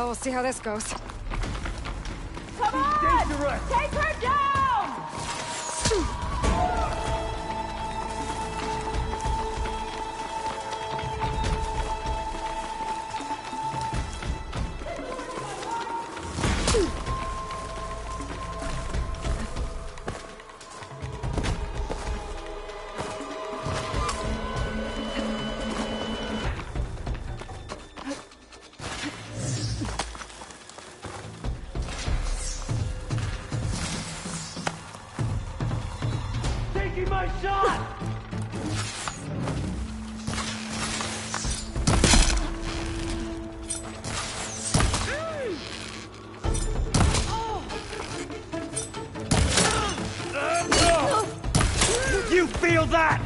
Well, we'll see how this goes. Come on! Dangerous! Take her down! Taking my shot! You feel that?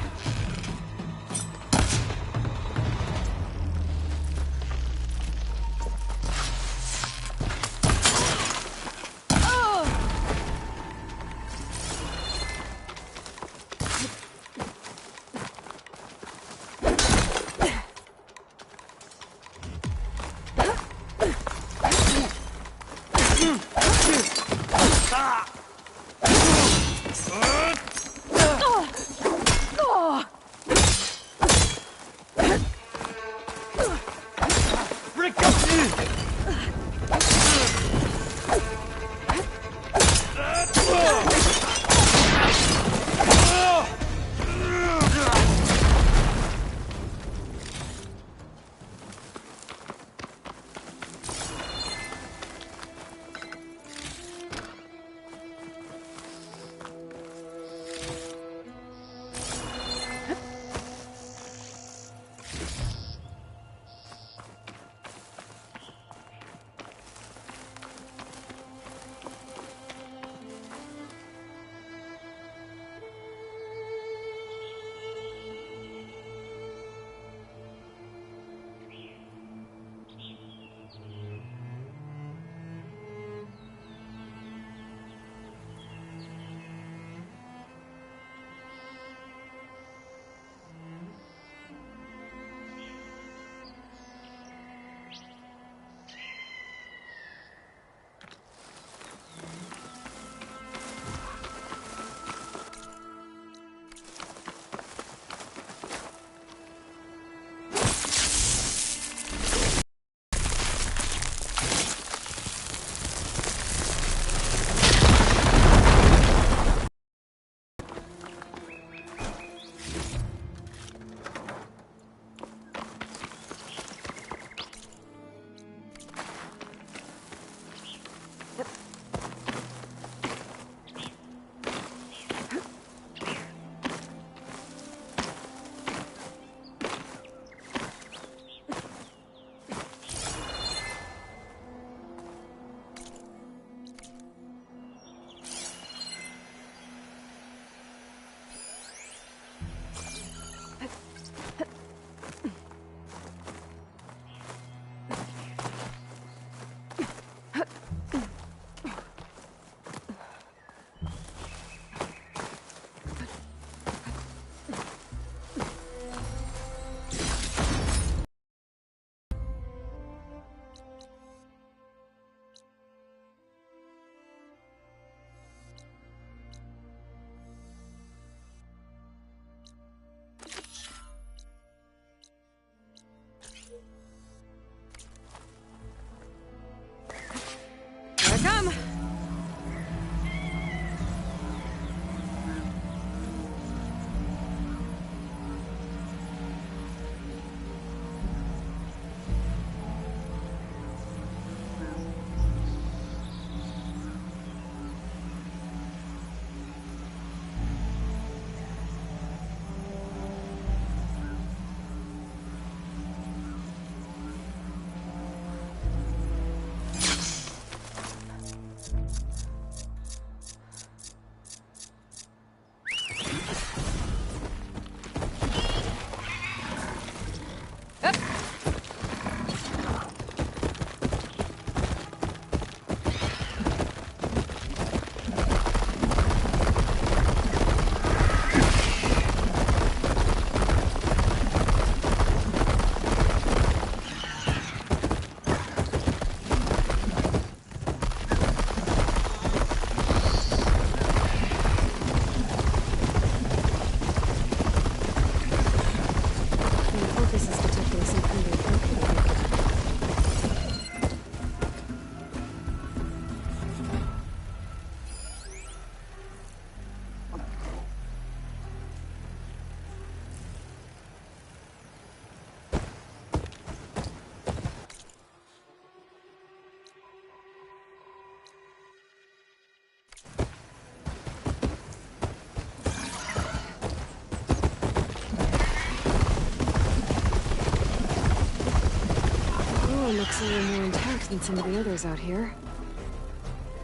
Looks a little more intact than some of the others out here.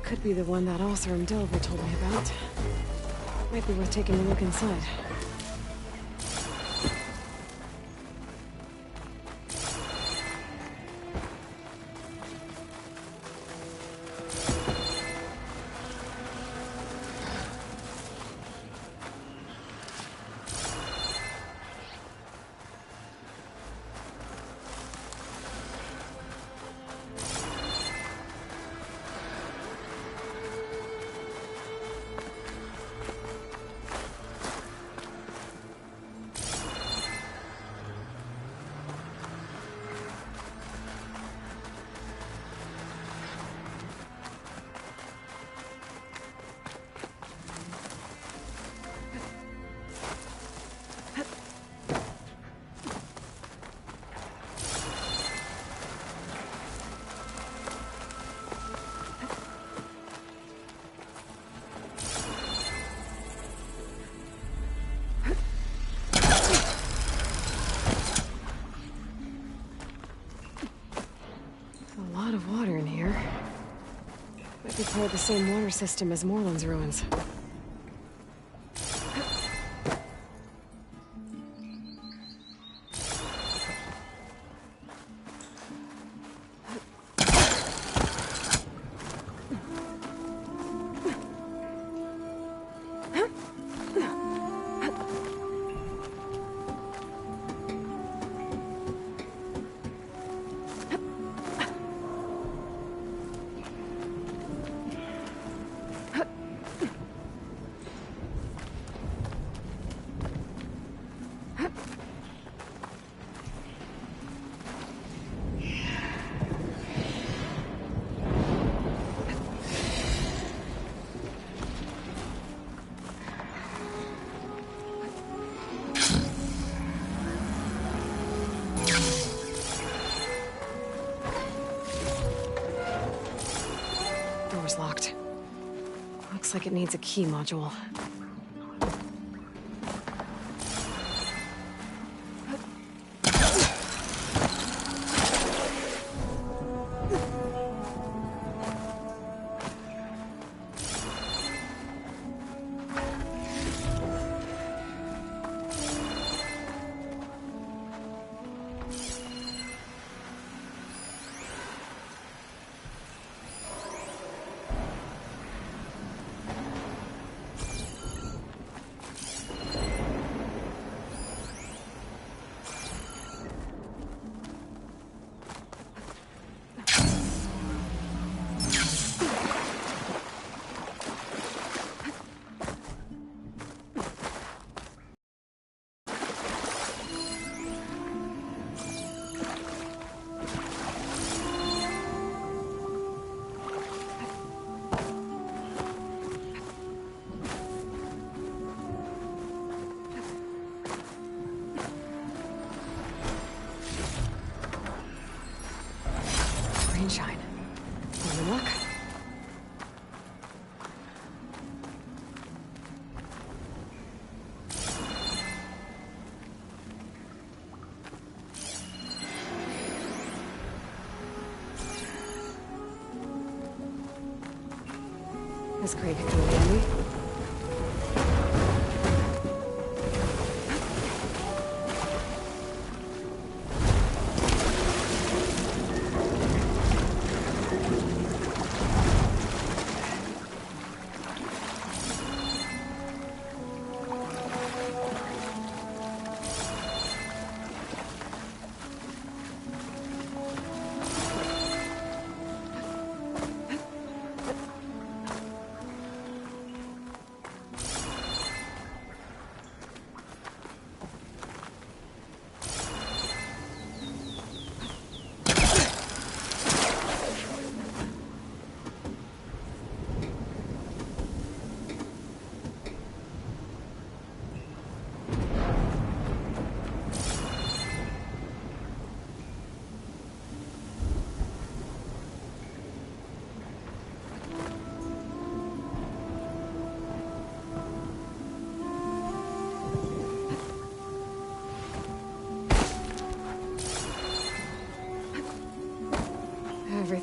Could be the one that Ossar and Delver told me about. Might be worth taking a look inside. A lot of water in here. Might be part of the same water system as Morland's ruins. Door's locked. Looks like it needs a key module. Rainshine. Any luck? This crate could come in handy.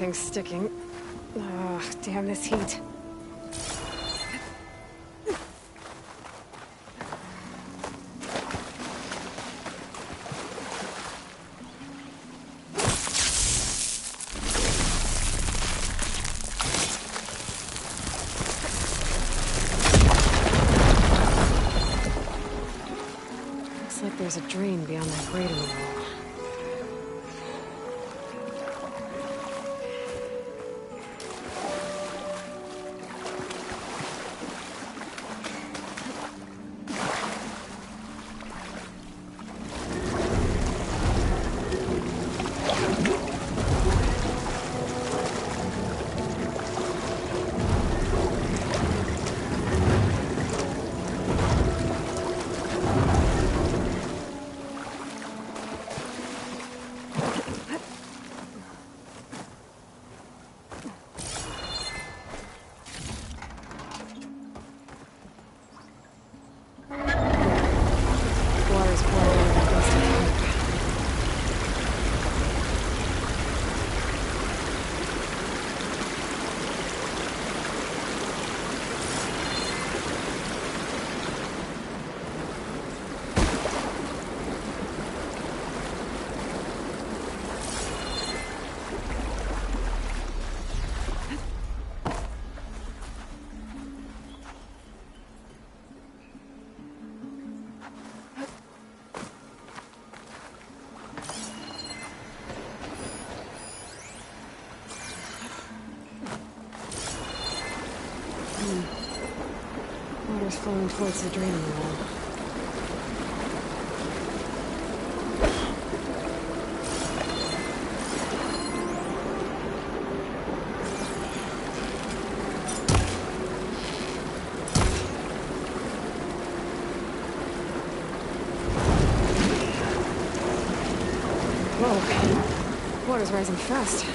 Everything's sticking. Ugh, damn this heat. Looks like there's a drain beyond that grate in the wall. Water's pouring out of that rusty pipe. Water's flowing towards the drain in the wall. Whoa. Water's rising fast.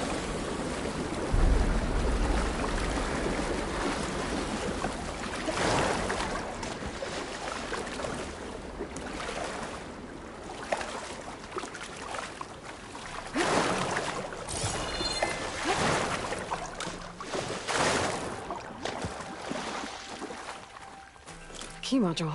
Key module.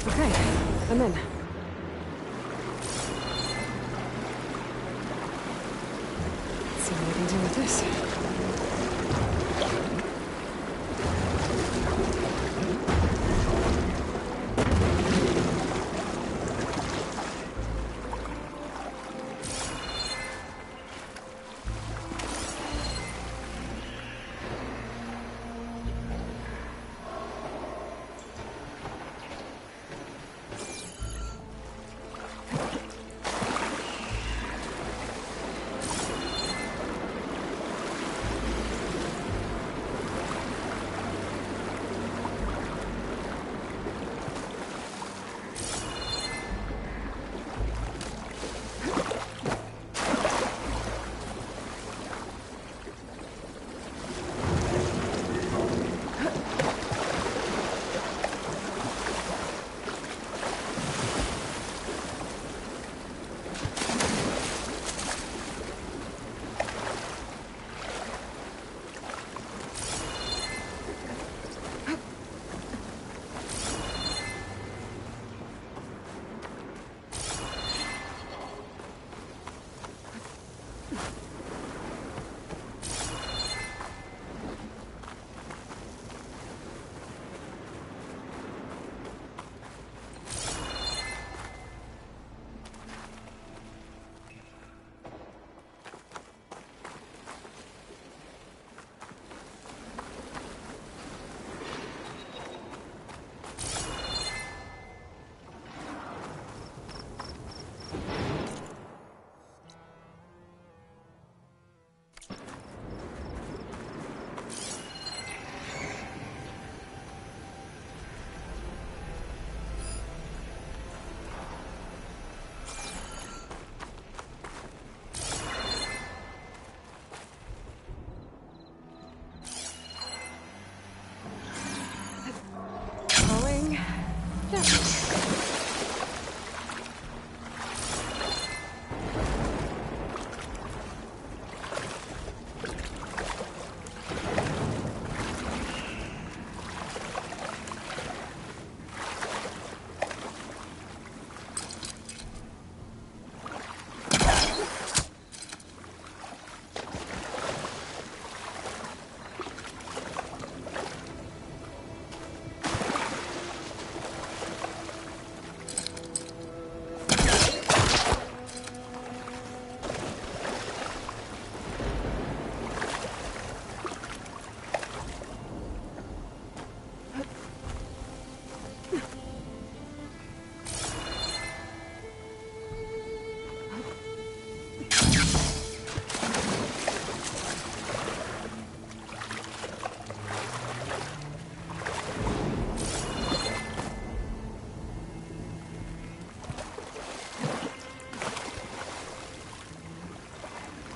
Okay, I'm in. see what I can do with this. Going down.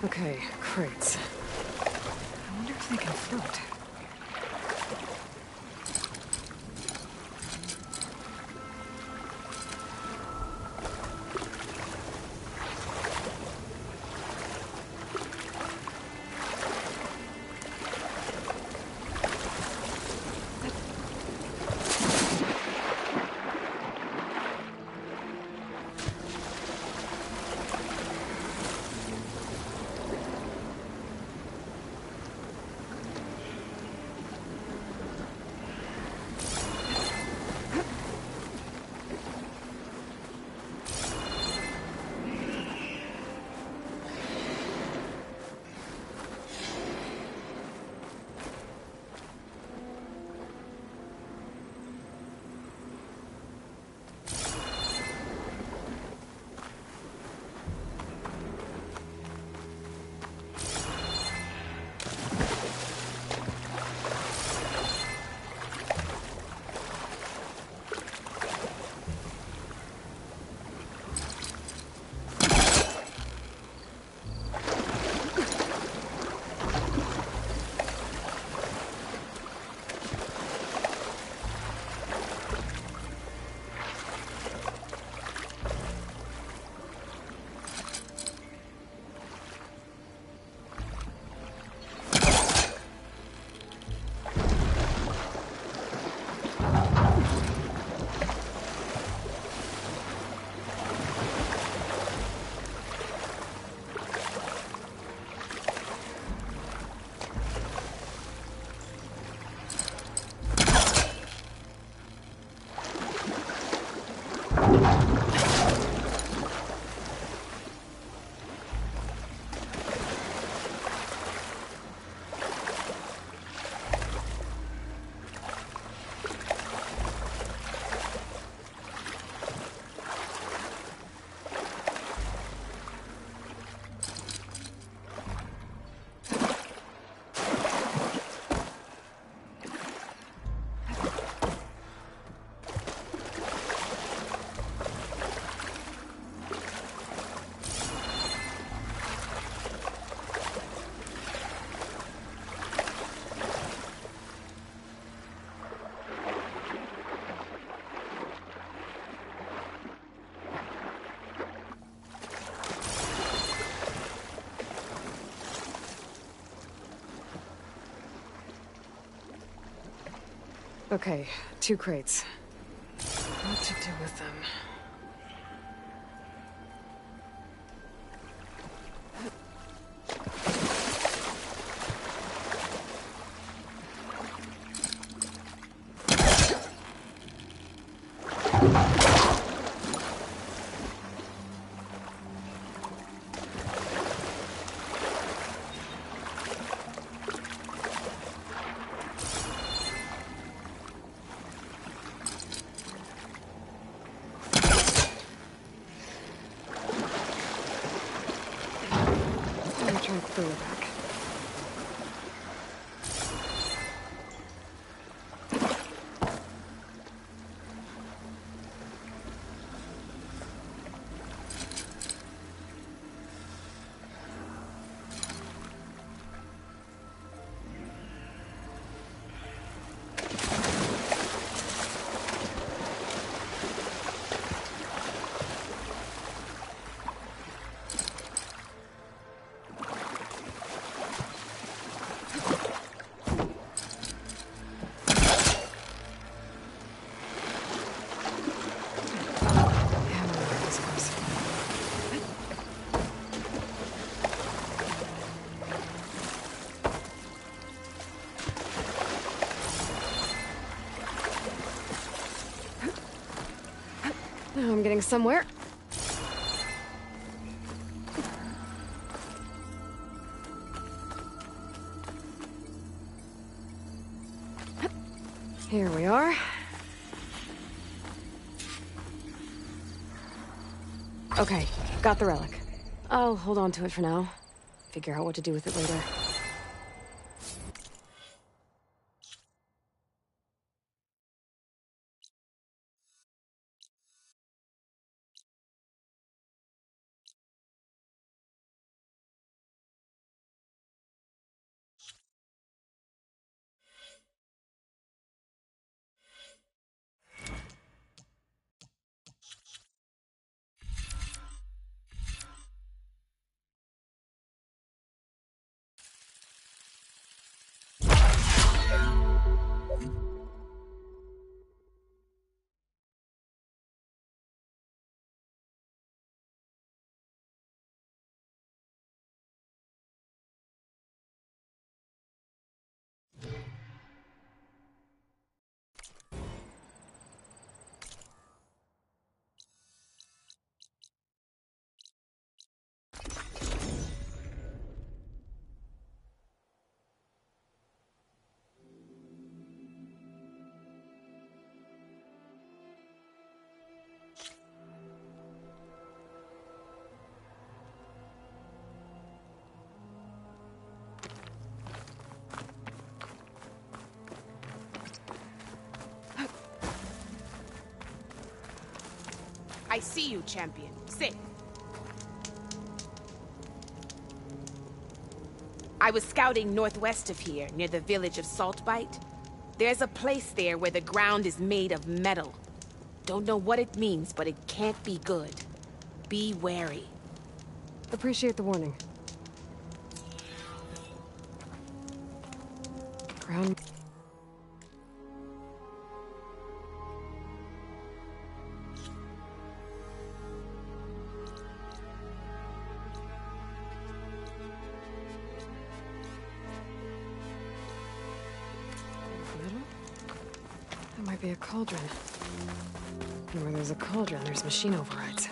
Okay, crates. I wonder if they can float. Okay, 2 crates. What to do with them? I'm gonna try and throw it back. Yeah, I'm gonna this close. Now I'm getting somewhere. Here we are. Okay, got the relic. I'll hold on to it for now. Figure out what to do with it later. I see you, champion. Sit. I was scouting northwest of here, near the village of Saltbite. There's a place there where the ground is made of metal. Don't know what it means, but it can't be good. Be wary. Appreciate the warning. Ground. Metal? That might be a cauldron. And where there's a cauldron, there's machine overrides.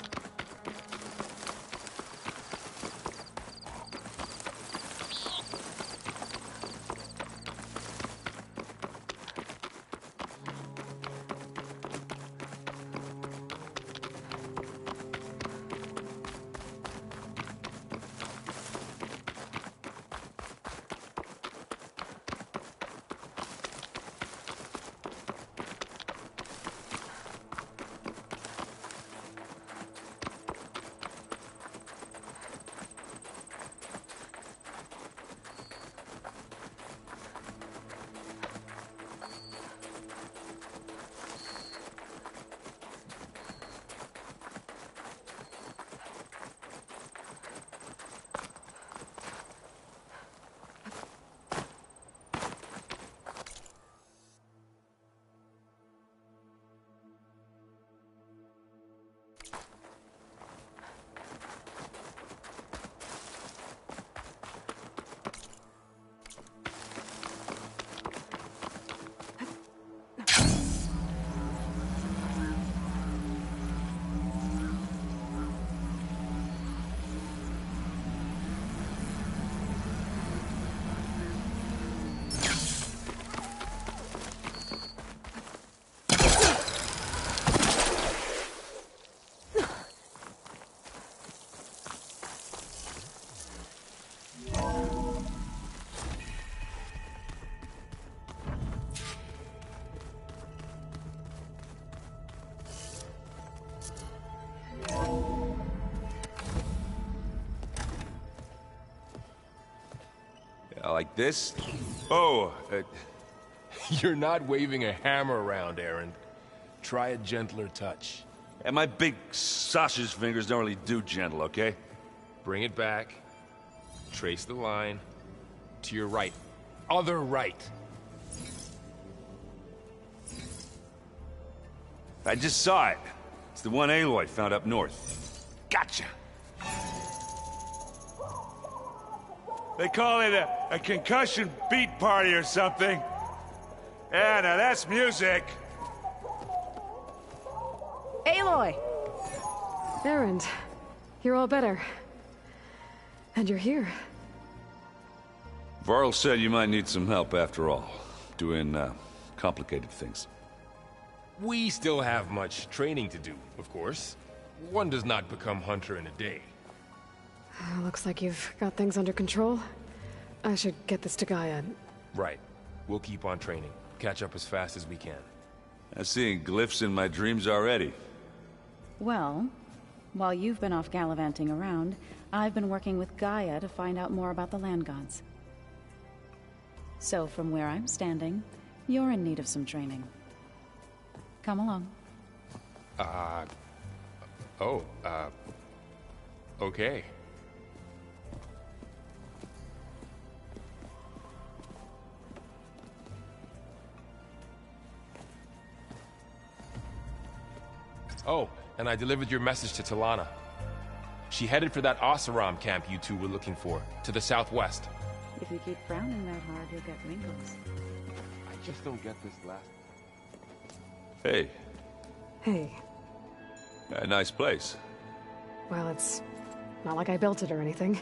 Like this? Oh, You're not waving a hammer around, Aaron. Try a gentler touch. and my big sausage fingers don't really do gentle, okay? Bring it back. Trace the line. To your right. Other right. I just saw it. It's the one Aloy found up north. Gotcha! They call it a concussion beat party or something. Yeah, now that's music. Aloy! Erend, you're all better. And you're here. Varl said you might need some help after all. Doing, complicated things. We still have much training to do, of course. One does not become hunter in a day. Looks like you've got things under control. I should get this to Gaia. Right. We'll keep on training. Catch up as fast as we can. I'm seeing glyphs in my dreams already. Well, while you've been off gallivanting around, I've been working with Gaia to find out more about the land gods. So from where I'm standing, you're in need of some training. Come along. Okay. Oh, and I delivered your message to Talana. She headed for that Oseram camp you two were looking for, to the southwest. If you keep frowning that hard, you'll get wrinkles. I just don't get this last... Hey, Hey, a nice place. well, it's not like I built it or anything.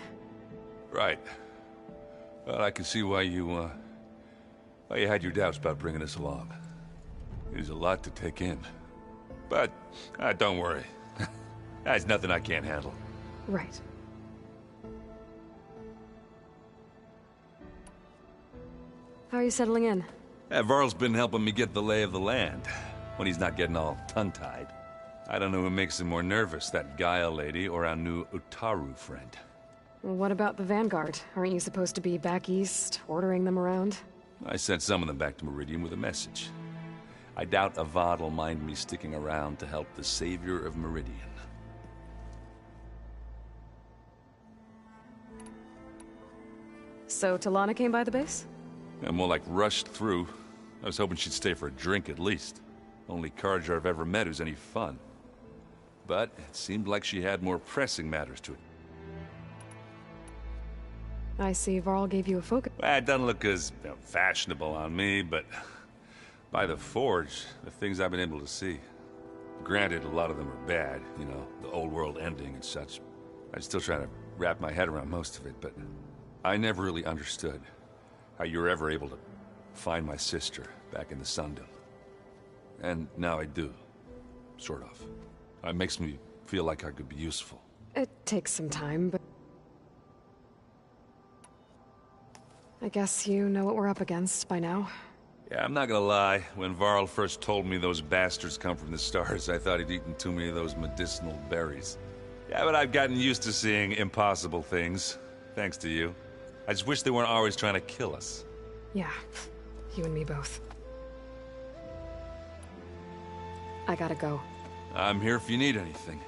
Right. Well, I can see why you had your doubts about bringing us along. It is a lot to take in. But, don't worry. That's nothing I can't handle. Right. How are you settling in? Varl's been helping me get the lay of the land, when he's not getting all tongue-tied. I don't know who makes him more nervous, that Gaia lady or our new Utaru friend. What about the Vanguard? Aren't you supposed to be back east, ordering them around? I sent some of them back to Meridian with a message. I doubt Avad will mind me sticking around to help the savior of Meridian. So Talana came by the base? I'm more like rushed through. I was hoping she'd stay for a drink at least. Only Carja I've ever met who's any fun. But it seemed like she had more pressing matters to it. I see Varl gave you a focus. Well, it doesn't look as fashionable on me, but by the Forge, the things I've been able to see. Granted, a lot of them are bad, you know, the old world ending and such. I'm still trying to wrap my head around most of it, but I never really understood how you were ever able to find my sister back in the Sundom. And now I do. Sort of. It makes me feel like I could be useful. It takes some time, but... I guess you know what we're up against by now. Yeah, I'm not gonna lie. When Varl first told me those bastards come from the stars, I thought he'd eaten too many of those medicinal berries. Yeah, but I've gotten used to seeing impossible things. Thanks to you. I just wish they weren't always trying to kill us. Yeah, you and me both. I gotta go. I'm here if you need anything.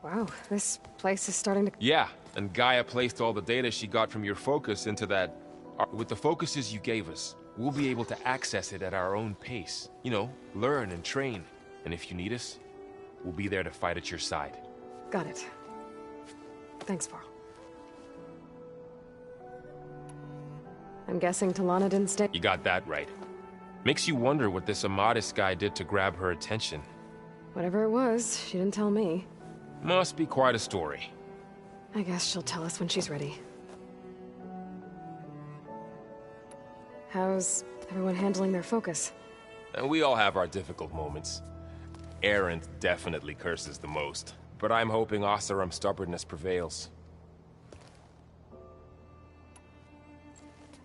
Wow, this place is starting to... Yeah, and Gaia placed all the data she got from your focus into that... With the focuses you gave us, we'll be able to access it at our own pace. You know, learn and train. And if you need us, we'll be there to fight at your side. Got it. Thanks, Varl. I'm guessing Talana didn't stay... You got that right. Makes you wonder what this Amadis guy did to grab her attention. Whatever it was, she didn't tell me. Must be quite a story. I guess she'll tell us when she's ready. How's everyone handling their focus? And we all have our difficult moments. Erend definitely curses the most. But I'm hoping Oseram's stubbornness prevails.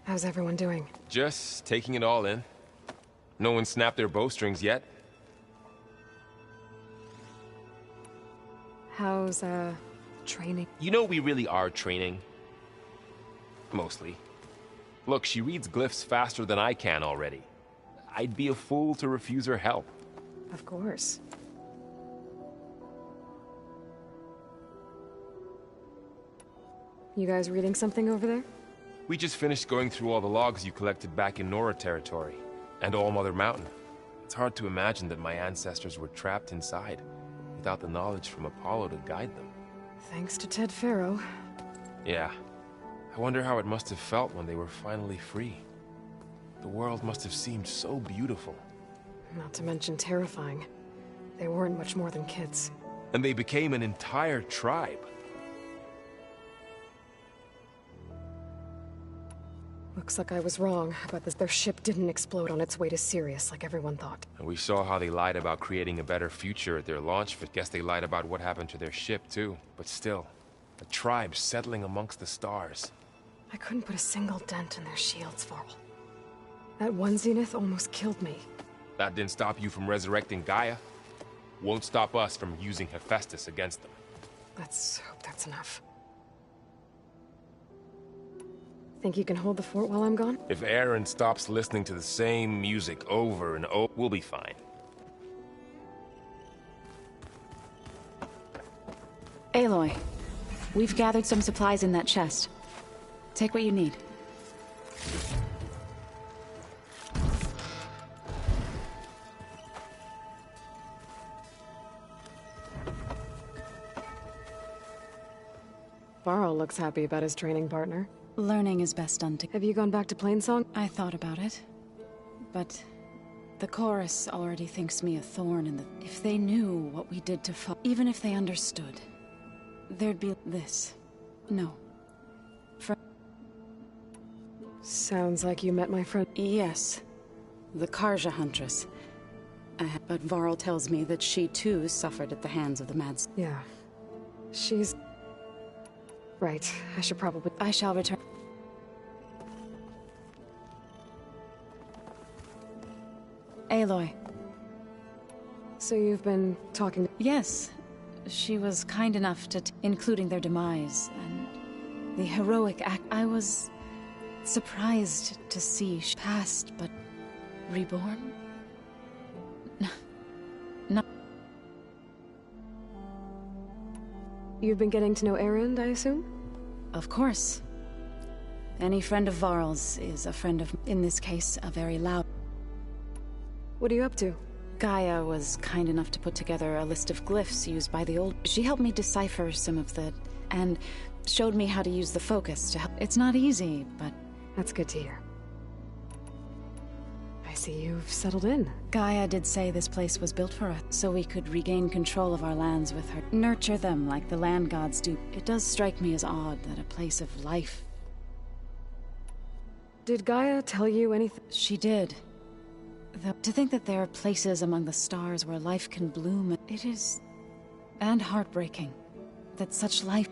How's everyone doing? Just taking it all in. No one snapped their bowstrings yet. How's, Training. You know we really are training. Mostly. Look, she reads glyphs faster than I can already. I'd be a fool to refuse her help. Of course. You guys reading something over there? We just finished going through all the logs you collected back in Nora territory, and All Mother Mountain. It's hard to imagine that my ancestors were trapped inside, without the knowledge from Apollo to guide them. Thanks to Ted Faro. Yeah. I wonder how it must have felt when they were finally free. The world must have seemed so beautiful. Not to mention terrifying. They weren't much more than kids. And they became an entire tribe. Looks like I was wrong about this. Their ship didn't explode on its way to Sirius like everyone thought. And we saw how they lied about creating a better future at their launch, but guess they lied about what happened to their ship too. But still, a tribe settling amongst the stars. I couldn't put a single dent in their shields, Varl. That one Zenith almost killed me. That didn't stop you from resurrecting Gaia. Won't stop us from using Hephaestus against them. Let's hope that's enough. Think you can hold the fort while I'm gone? If Aaron stops listening to the same music over and over, we'll be fine. Aloy, we've gathered some supplies in that chest. Take what you need. Varl looks happy about his training partner. Learning is best done together. Have you gone back to Plainsong? I thought about it, but the chorus already thinks me a thorn in the... If they knew what we did to even if they understood, there'd be this. No. Sounds like you met my friend. Yes. The Karja Huntress. But Varl tells me that she too suffered at the hands of the Mads. Yeah. She's... Right, I should probably... I shall return. Aloy. So you've been talking... Yes. She was kind enough to... including their demise, and the heroic act. I was surprised to see she passed, but reborn? No. You've been getting to know Erend, I assume? Of course. Any friend of Varl's is a friend of... in this case, a very loud... What are you up to? Gaia was kind enough to put together a list of glyphs used by the old... She helped me decipher some of the... and showed me how to use the focus to help... It's not easy, but... That's good to hear. I see you've settled in. Gaia did say this place was built for us, so we could regain control of our lands with her. Nurture them like the land gods do. It does strike me as odd that a place of life... Did Gaia tell you anything? She did. To think that there are places among the stars where life can bloom, it is... and heartbreaking. That such life...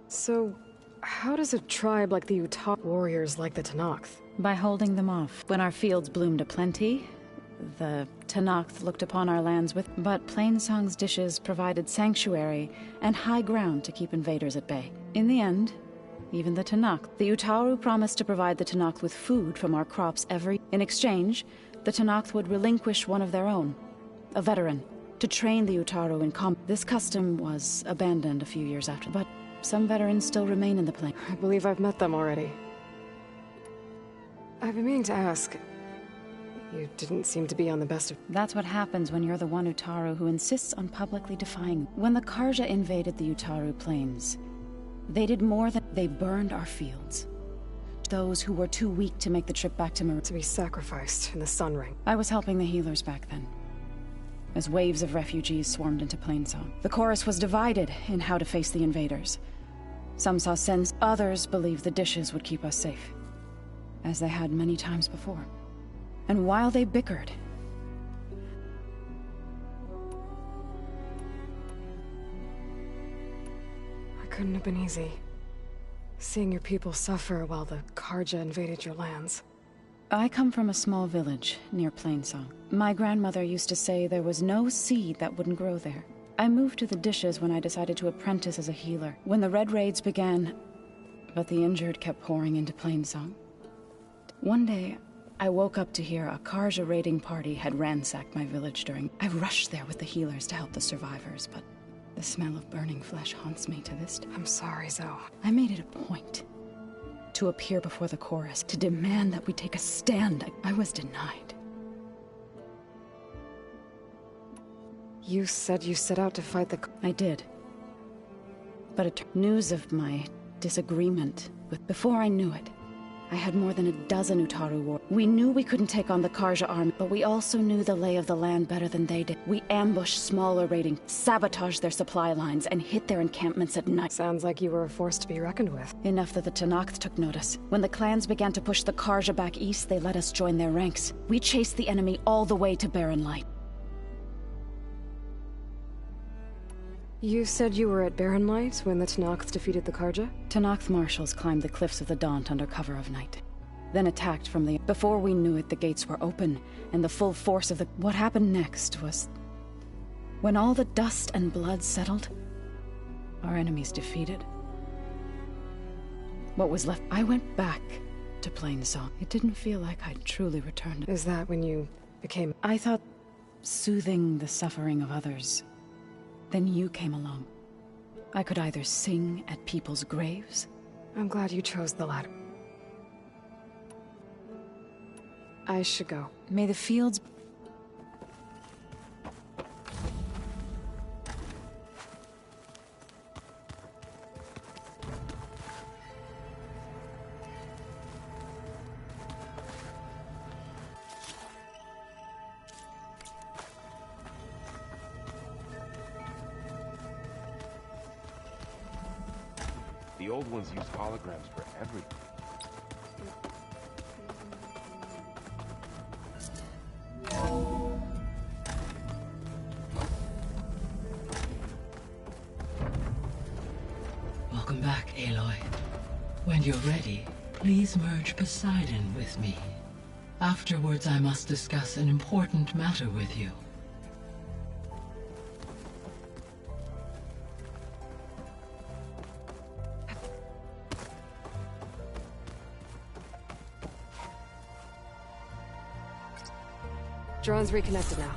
So, how does a tribe like the Utah warriors like the Tenakth? By holding them off. When our fields bloomed aplenty, the Tenakth looked upon our lands with... But Plainsong's dishes provided sanctuary and high ground to keep invaders at bay. In the end... Even the Tenakth. The Utaru promised to provide the Tenakth with food from our crops every... In exchange, the Tenakth would relinquish one of their own, a veteran, to train the Utaru in combat. This custom was abandoned a few years after, but some veterans still remain in the plain. I believe I've met them already. I've been meaning to ask... You didn't seem to be on the best of... That's what happens when you're the one Utaru who insists on publicly defying. When the Karja invaded the Utaru plains, they did more than... They burned our fields. Those who were too weak to make the trip back to Marine. To be sacrificed in the Sun Ring. I was helping the healers back then, as waves of refugees swarmed into Plainsong. The chorus was divided in how to face the invaders. Some saw sense, others believed the dishes would keep us safe, as they had many times before. And while they bickered, couldn't have been easy. Seeing your people suffer while the Karja invaded your lands. I come from a small village near Plainsong. My grandmother used to say there was no seed that wouldn't grow there. I moved to the Dishes when I decided to apprentice as a healer. When the Red Raids began, but the injured kept pouring into Plainsong. One day, I woke up to hear a Carja raiding party had ransacked my village during... I rushed there with the healers to help the survivors, but the smell of burning flesh haunts me to this day. I'm sorry, Zoe. I made it a point to appear before the chorus, to demand that we take a stand. I was denied. You said you set out to fight the... I did. But news of my disagreement with... Before I knew it, I had more than a dozen Utaru warriors. We knew we couldn't take on the Carja army, but we also knew the lay of the land better than they did. We ambushed smaller raiding, sabotaged their supply lines, and hit their encampments at night. Sounds like you were a force to be reckoned with. Enough that the Tenakth took notice. When the clans began to push the Carja back east, they let us join their ranks. We chased the enemy all the way to Barren Light. You said you were at Barren Light when the Tenakth defeated the Carja? Tenakth marshals climbed the cliffs of the Daunt under cover of night. Then attacked from the... Before we knew it, the gates were open, and the full force of the... What happened next was... When all the dust and blood settled, our enemies defeated. What was left... I went back to Plainsong. It didn't feel like I'd truly returned. Is that when you became... I thought soothing the suffering of others. Then you came along. I could either sing at people's graves... I'm glad you chose the latter. I should go. May the fields... The old ones used holograms for everything. Welcome back, Aloy. When you're ready, please merge Poseidon with me. Afterwards, I must discuss an important matter with you. Drone's reconnected now.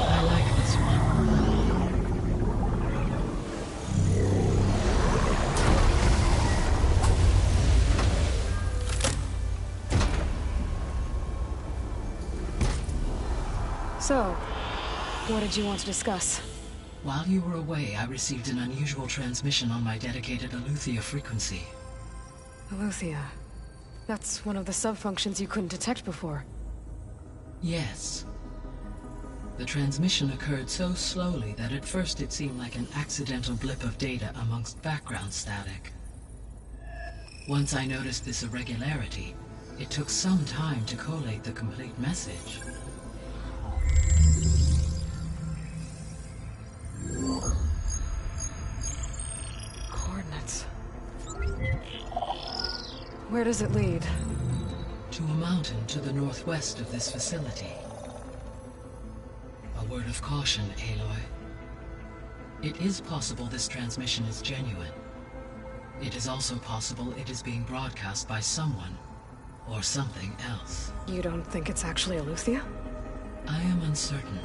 I like this one. So, what did you want to discuss? While you were away, I received an unusual transmission on my dedicated Eleuthia frequency. Eleuthia. That's one of the sub-functions you couldn't detect before. Yes. The transmission occurred so slowly that at first it seemed like an accidental blip of data amongst background static. Once I noticed this irregularity, it took some time to collate the complete message. Coordinates. Where does it lead? To a mountain to the northwest of this facility. A word of caution, Aloy. It is possible this transmission is genuine. It is also possible it is being broadcast by someone or something else. You don't think it's actually Eleuthia? I am uncertain.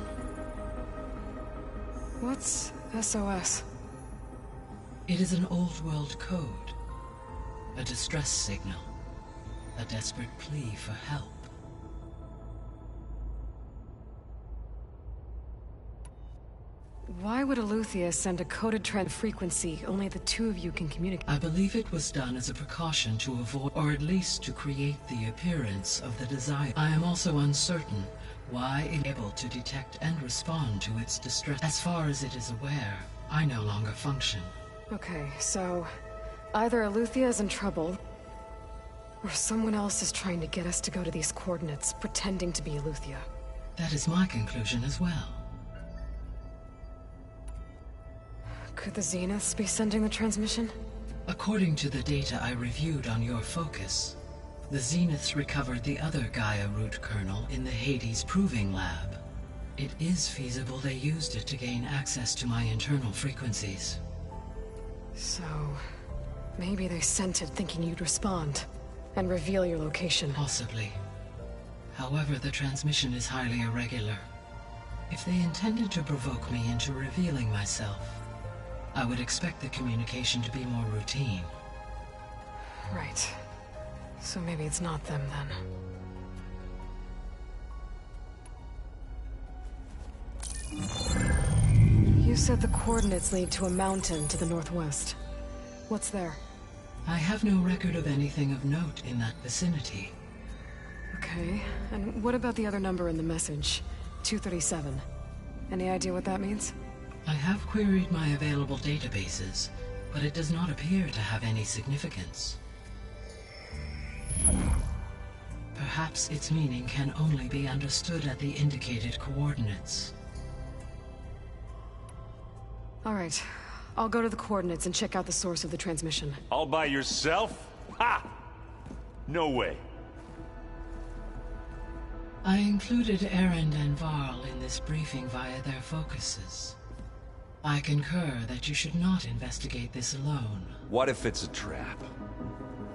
What's SOS? It is an old world code. A distress signal. A desperate plea for help. Why would Eleuthia send a coded trend frequency only the two of you can communicate? I believe it was done as a precaution to avoid, or at least to create the appearance of the desire. I am also uncertain why it is able to detect and respond to its distress. As far as it is aware, I no longer function. Okay, so either Eleuthia is in trouble, or someone else is trying to get us to go to these coordinates, pretending to be Eleuthia. That is my conclusion as well. Could the Zeniths be sending the transmission? According to the data I reviewed on your focus, the Zeniths recovered the other Gaia root kernel in the Hades Proving Lab. It is feasible they used it to gain access to my internal frequencies. So, maybe they sent it thinking you'd respond, and reveal your location. Possibly. However, the transmission is highly irregular. If they intended to provoke me into revealing myself, I would expect the communication to be more routine. Right. So maybe it's not them then. You said the coordinates lead to a mountain to the northwest. What's there? I have no record of anything of note in that vicinity. Okay, and what about the other number in the message? 237. Any idea what that means? I have queried my available databases, but it does not appear to have any significance. Perhaps its meaning can only be understood at the indicated coordinates. All right, I'll go to the coordinates and check out the source of the transmission. All by yourself? Ha! No way. I included Erend and Varl in this briefing via their focuses. I concur that you should not investigate this alone. What if it's a trap?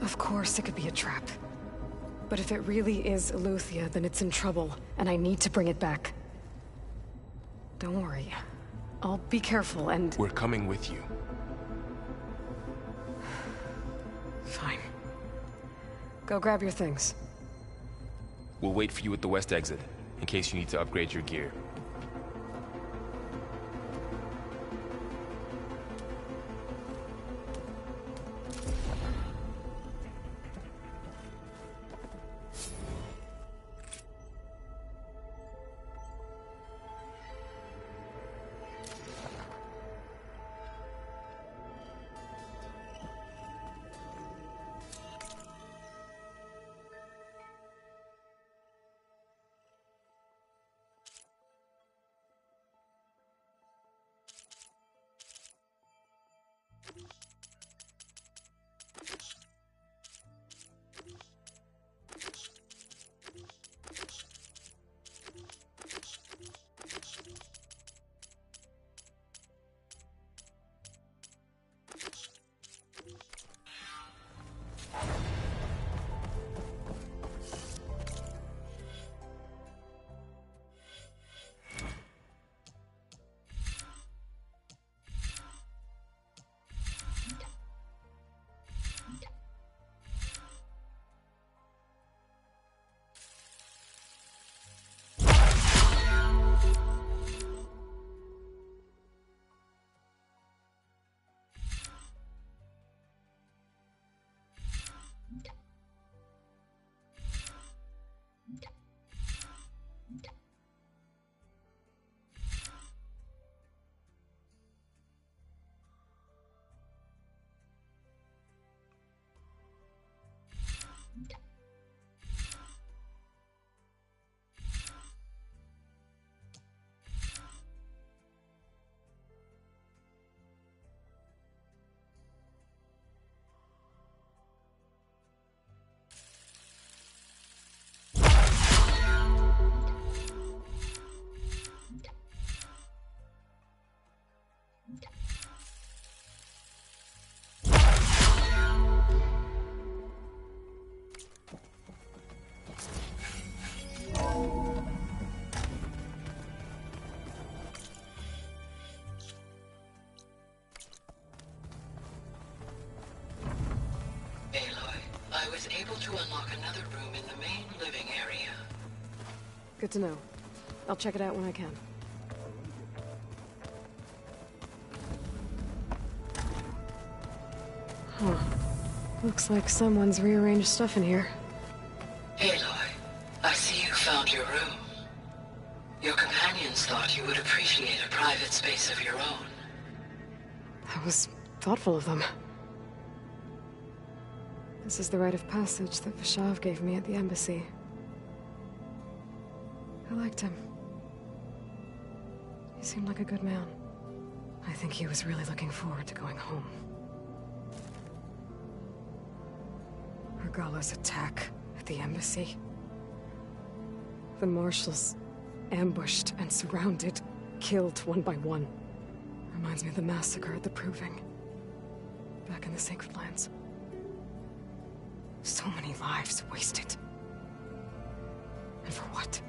Of course it could be a trap. But if it really is Eleuthia, then it's in trouble, and I need to bring it back. Don't worry. I'll be careful and... We're coming with you. Fine. Go grab your things. We'll wait for you at the west exit, in case you need to upgrade your gear. I was able to unlock another room in the main living area. Good to know. I'll check it out when I can. Huh. Looks like someone's rearranged stuff in here. Aloy, I see you found your room. Your companions thought you would appreciate a private space of your own. That was thoughtful of them. This is the rite of passage that Vashav gave me at the embassy. I liked him. He seemed like a good man. I think he was really looking forward to going home. Regala's attack at the embassy. The marshals ambushed and surrounded, killed one by one. Reminds me of the massacre at the Proving. Back in the Sacred Lands. So many lives wasted. And for what?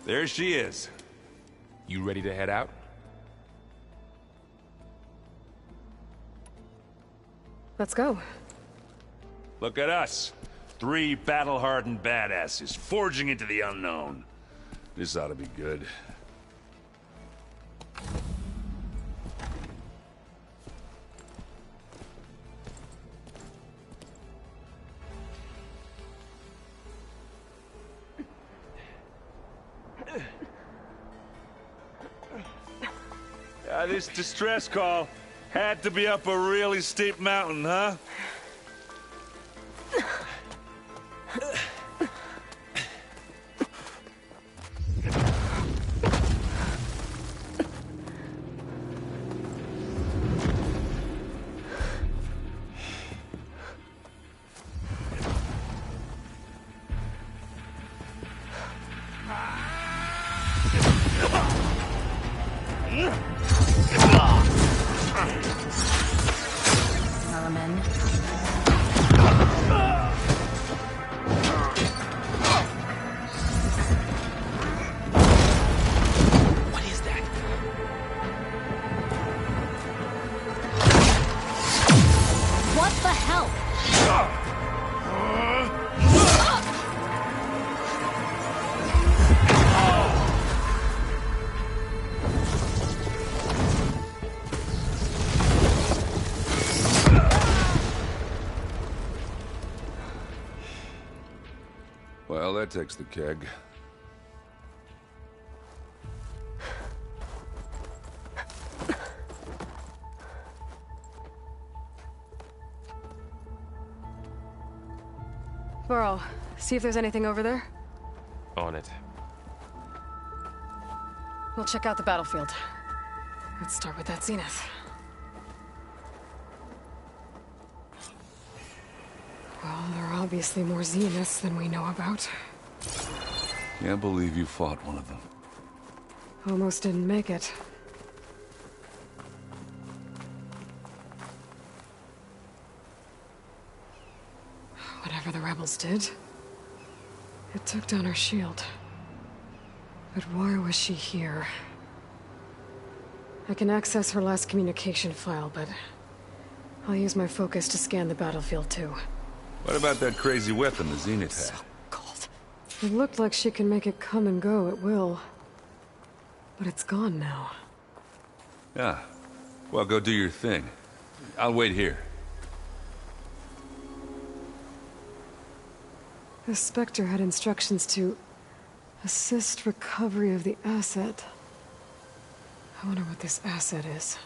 There she is. You ready to head out? Let's go. Look at us. 3 battle-hardened badasses forging into the unknown. This ought to be good. This distress call had to be up a really steep mountain, huh? Well, that takes the keg. Varl, see if there's anything over there. On it. We'll check out the battlefield. Let's start with that zenith. Well, there are obviously more zeniths than we know about. Can't believe you fought one of them. Almost didn't make it. Whatever the rebels did, it took down her shield. But why was she here? I can access her last communication file, but I'll use my focus to scan the battlefield too. What about that crazy weapon the Zenith had? So cold. It looked like she can make it come and go at will. But it's gone now. Yeah. Well, go do your thing. I'll wait here. The Spectre had instructions to assist recovery of the asset. I wonder what this asset is.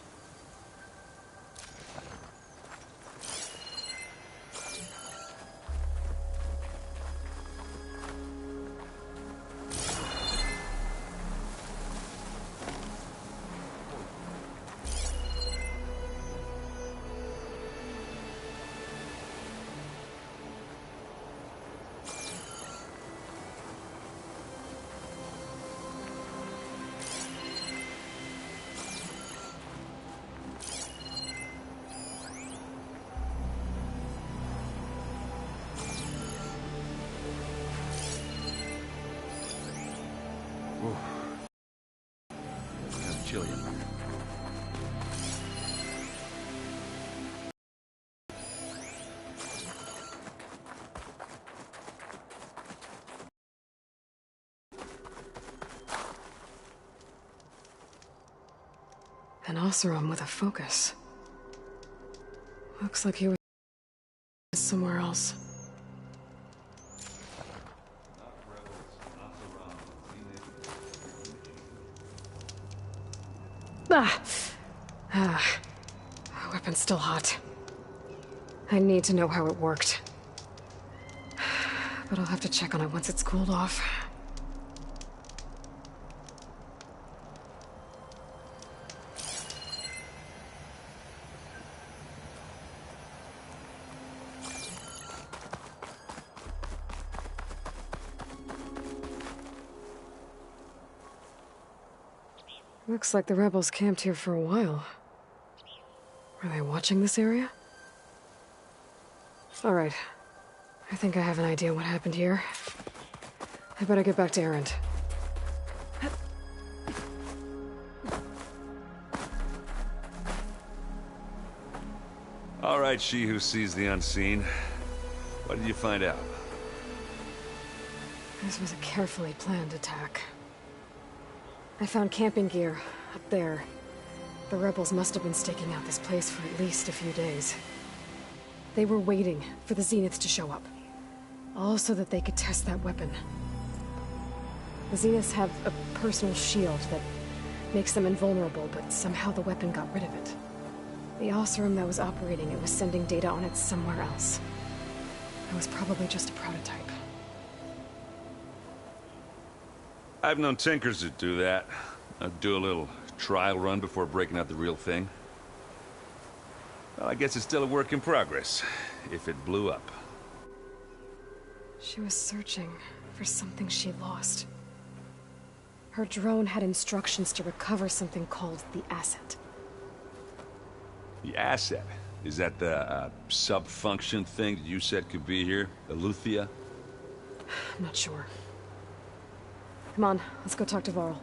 An Oseram with a focus. Looks like he was somewhere else. Weapon's still hot. I need to know how it worked. But I'll have to check on it once it's cooled off. Looks like the rebels camped here for a while. Are they watching this area? All right. I think I have an idea what happened here. I better get back to Erend. All right, she who sees the unseen. What did you find out? This was a carefully planned attack. I found camping gear up there. The rebels must have been staking out this place for at least a few days. They were waiting for the Zeniths to show up. All so that they could test that weapon. The Zeniths have a personal shield that makes them invulnerable, but somehow the weapon got rid of it. The Oseram that was operating it was sending data on it somewhere else. It was probably just a prototype. I've known Tinkers that do that. I'd do a little trial run before breaking out the real thing. Well, I guess it's still a work in progress, if it blew up. She was searching for something she lost. Her drone had instructions to recover something called the Asset. The Asset? Is that the sub-function thing that you said could be here? Eleuthia? I'm not sure. Come on, let's go talk to Varl.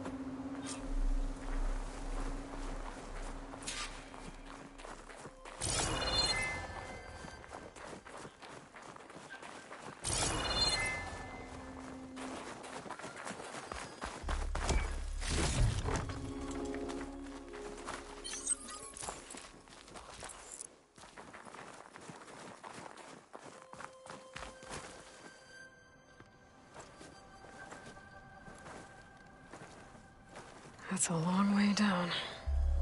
That's a long way down.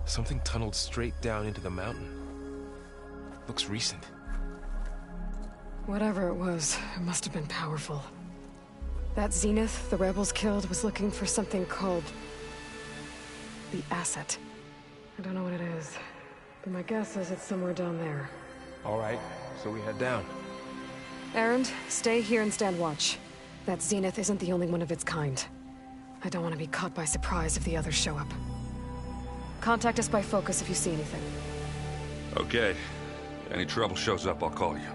Something tunneled straight down into the mountain. Looks recent. Whatever it was, it must have been powerful. That Zenith the rebels killed was looking for something called the Asset. I don't know what it is, but my guess is it's somewhere down there. All right, so we head down. Erend, stay here and stand watch. That Zenith isn't the only one of its kind. I don't want to be caught by surprise if the others show up. Contact us by focus if you see anything. Okay. Any trouble shows up, I'll call you.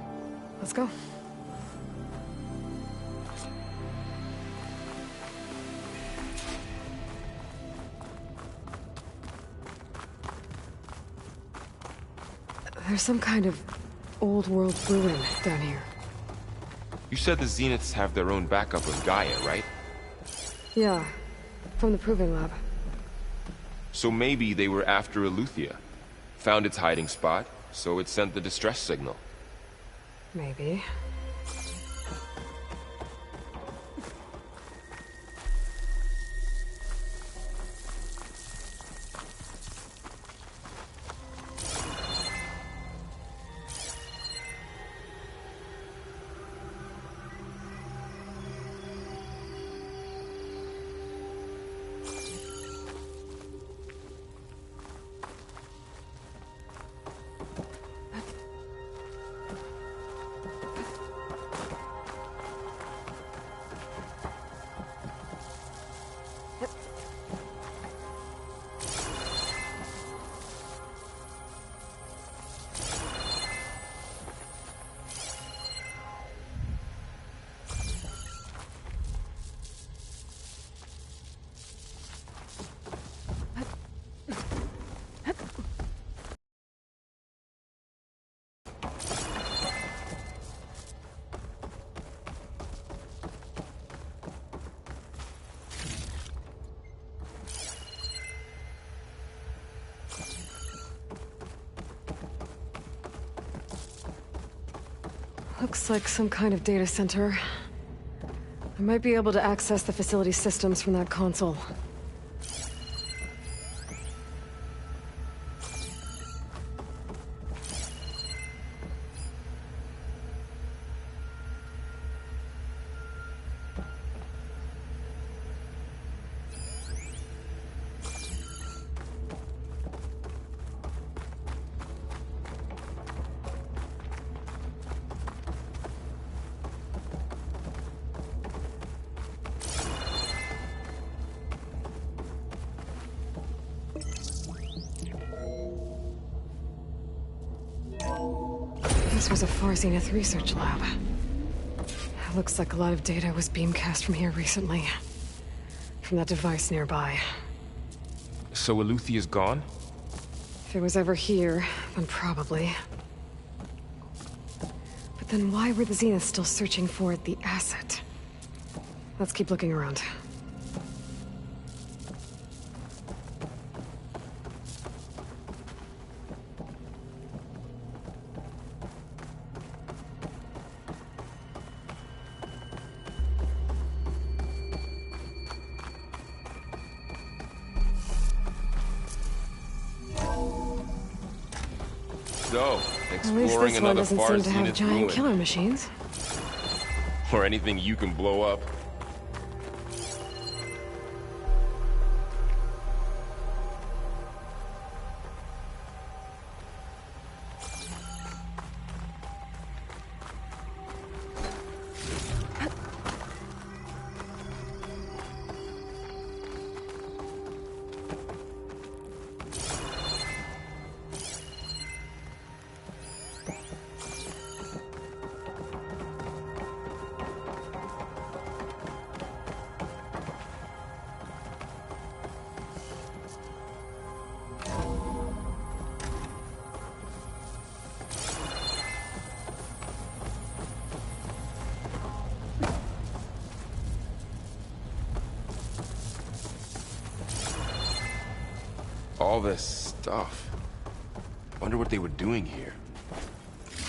Let's go. There's some kind of old world ruin down here. You said the Zeniths have their own backup of Gaia, right? Yeah, from the Proving Lab. So maybe they were after Eleuthia. Found its hiding spot, so it sent the distress signal. Maybe. Looks like some kind of data center. I might be able to access the facility systems from that console. This was a Far Zenith research lab. Looks like a lot of data was beamcast from here recently. From that device nearby. So Eluthia's gone? If it was ever here, then probably. But then why were the Zeniths still searching for the asset? Let's keep looking around. So, At least exploring this one another doesn't Far seem to have Zenith giant ruin. killer machines. Or anything you can blow up. All this stuff. Wonder what they were doing here.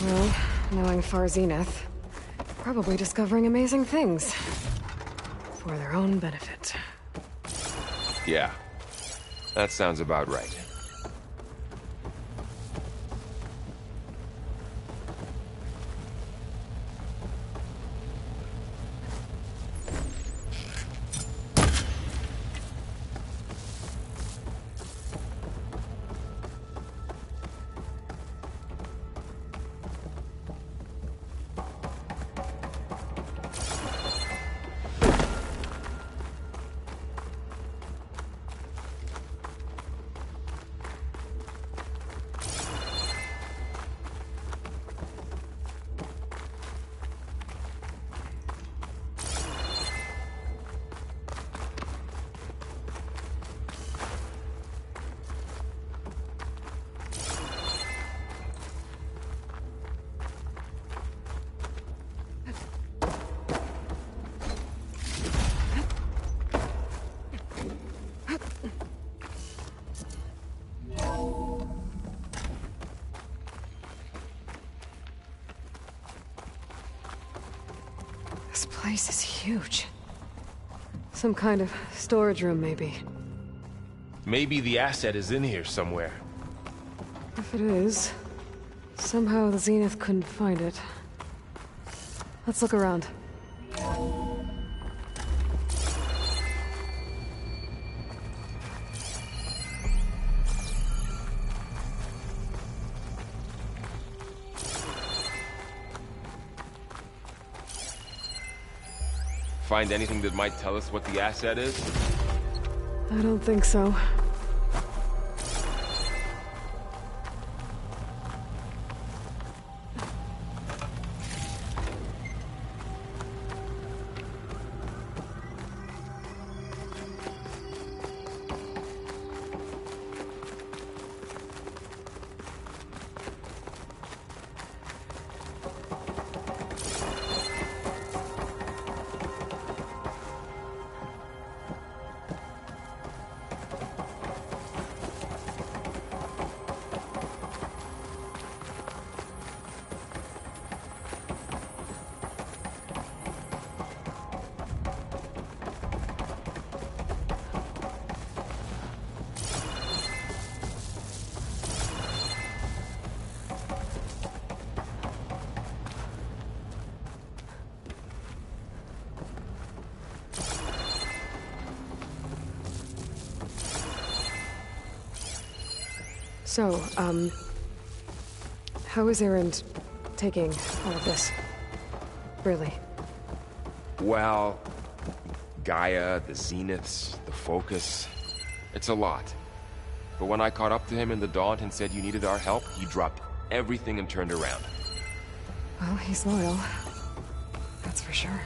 Well, knowing Far Zenith, probably discovering amazing things. For their own benefit. Yeah, that sounds about right. This place is huge. Some kind of storage room, maybe. Maybe the asset is in here somewhere. If it is, somehow the Zenith couldn't find it. Let's look around. Find anything that might tell us what the asset is? I don't think so. So, how is Erend taking all of this? Really? Well, Gaia, the Zeniths, the Focus, it's a lot. But when I caught up to him in the Daunt and said you needed our help, he dropped everything and turned around. Well, he's loyal. That's for sure.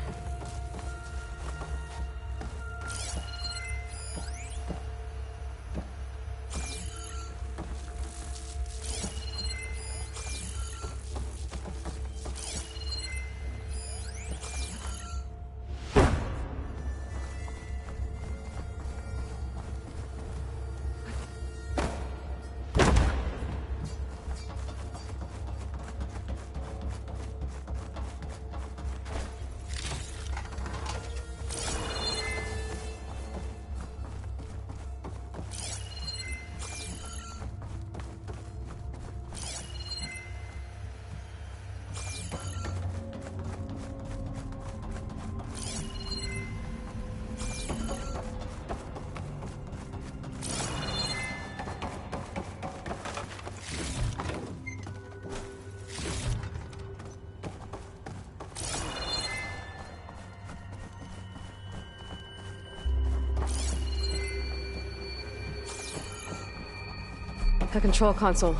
The control console.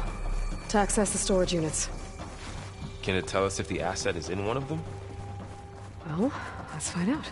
To access the storage units. Can it tell us if the asset is in one of them? Well, let's find out.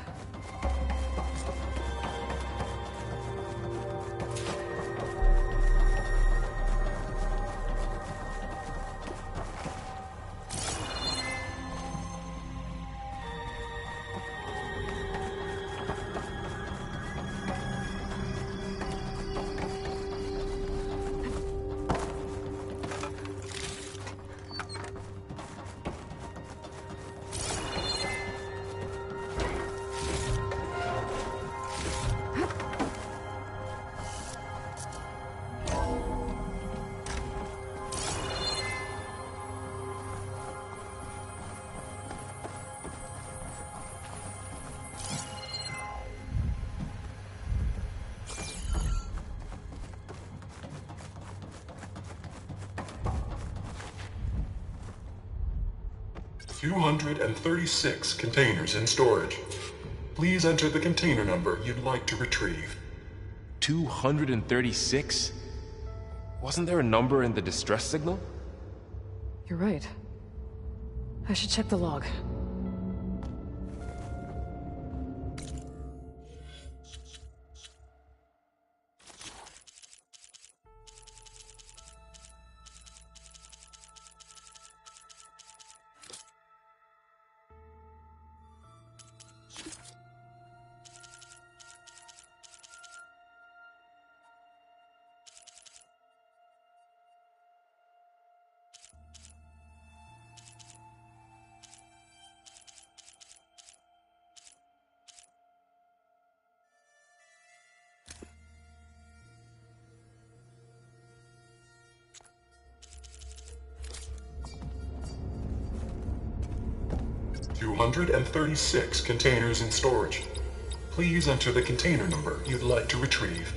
"236 containers in storage. Please enter the container number you'd like to retrieve." 236? Wasn't there a number in the distress signal? You're right. I should check the log. "236 containers in storage. Please enter the container number you'd like to retrieve."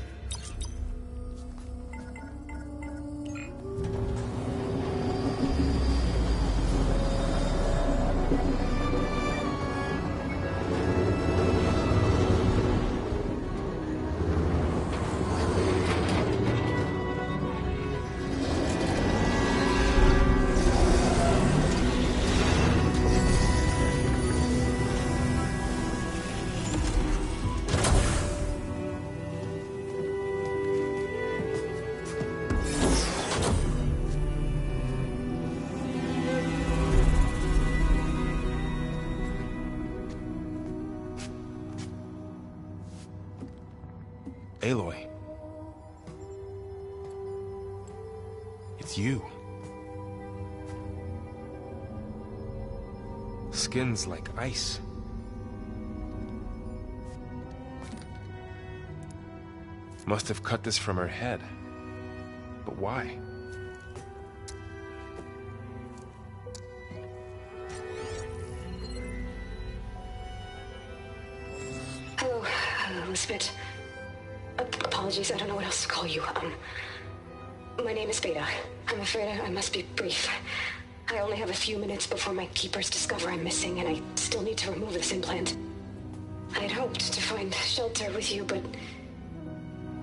Aloy. It's you. Skin's like ice. Must have cut this from her head. But why? Hello, Spit. Apologies, I don't know what else to call you. My name is Beta. I'm afraid I must be brief. I only have a few minutes before my keepers discover I'm missing, and I still need to remove this implant. I had hoped to find shelter with you, but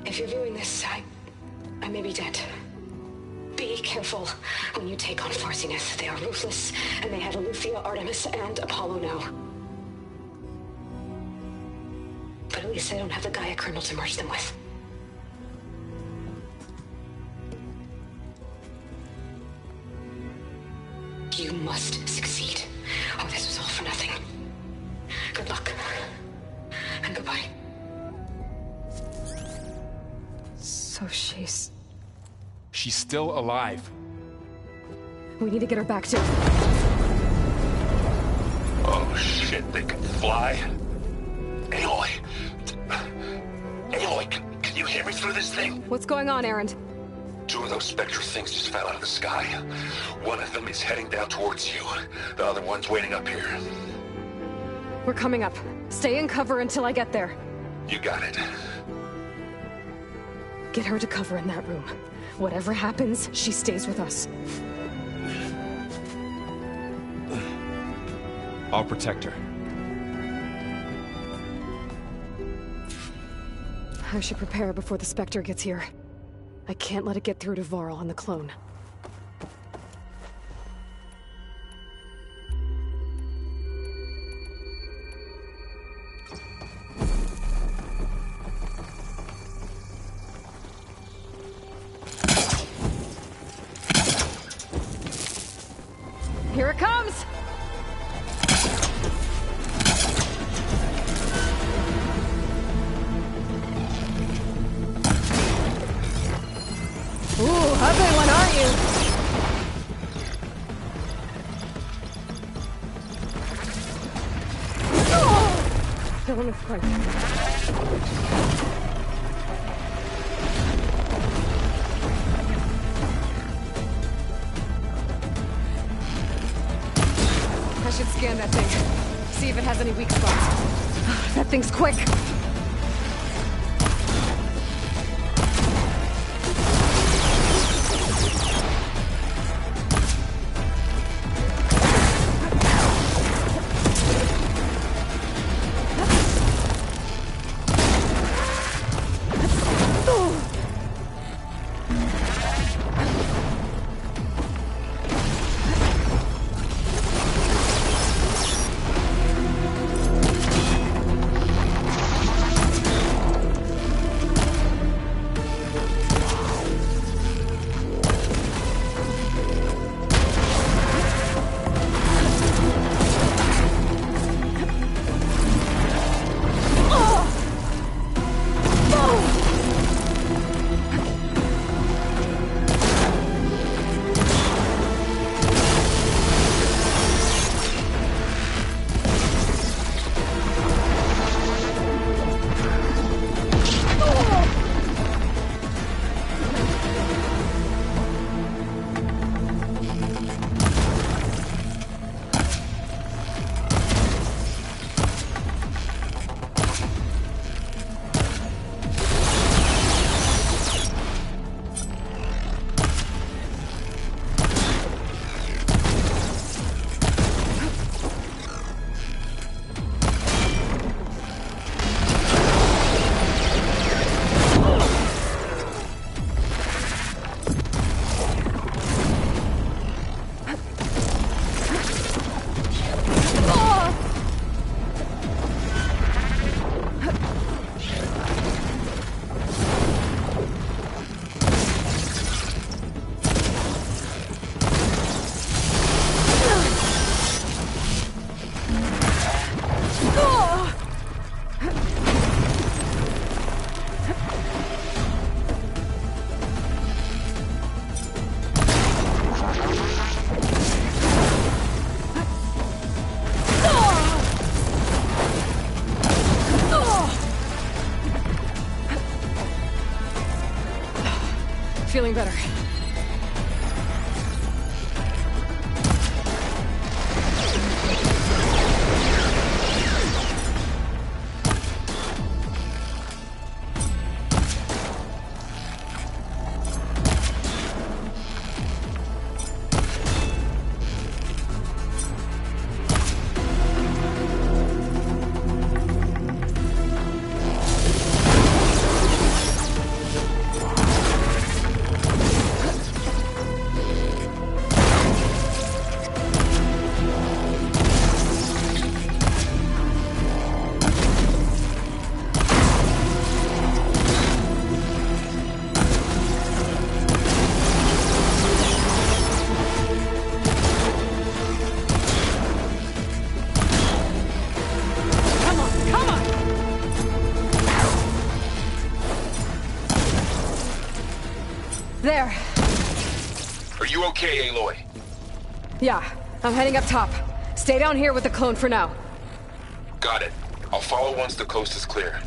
if you're viewing this, I may be dead. Be careful when you take on Far Zenith. They are ruthless, and they have Eleuthia, Artemis, and Apollo now. But at least they don't have the Gaia kernel to merge them with. You must succeed, or this was all for nothing. Good luck. And goodbye. So she's still alive. We need to get her back to... Oh shit, they can fly? Aloy! Aloy, can you hear me through this thing? What's going on, Erend? 2 of those Spectre things just fell out of the sky. One of them is heading down towards you. The other one's waiting up here. We're coming up. Stay in cover until I get there. You got it. Get her to cover in that room. Whatever happens, she stays with us. I'll protect her. I should prepare before the Spectre gets here. I can't let it get through to Varl and the clone. Here it comes! Ooh, ugly one, aren't you? Oh! Still in the front. I should scan that thing. See if it has any weak spots. That thing's quick. okay, Aloy? Yeah, I'm heading up top. Stay down here with the clone for now. Got it. I'll follow once the coast is clear.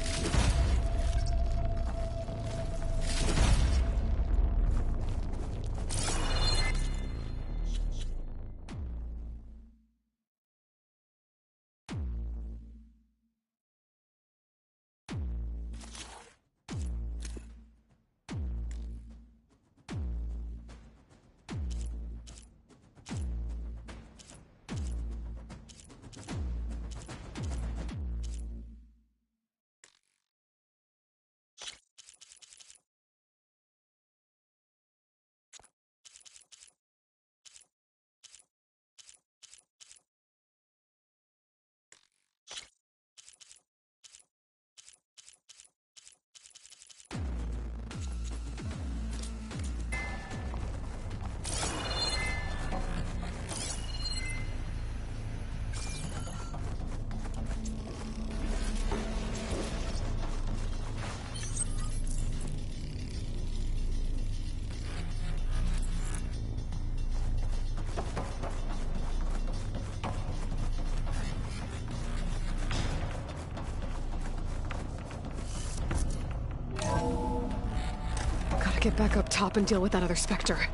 Get back up top and deal with that other Spectre.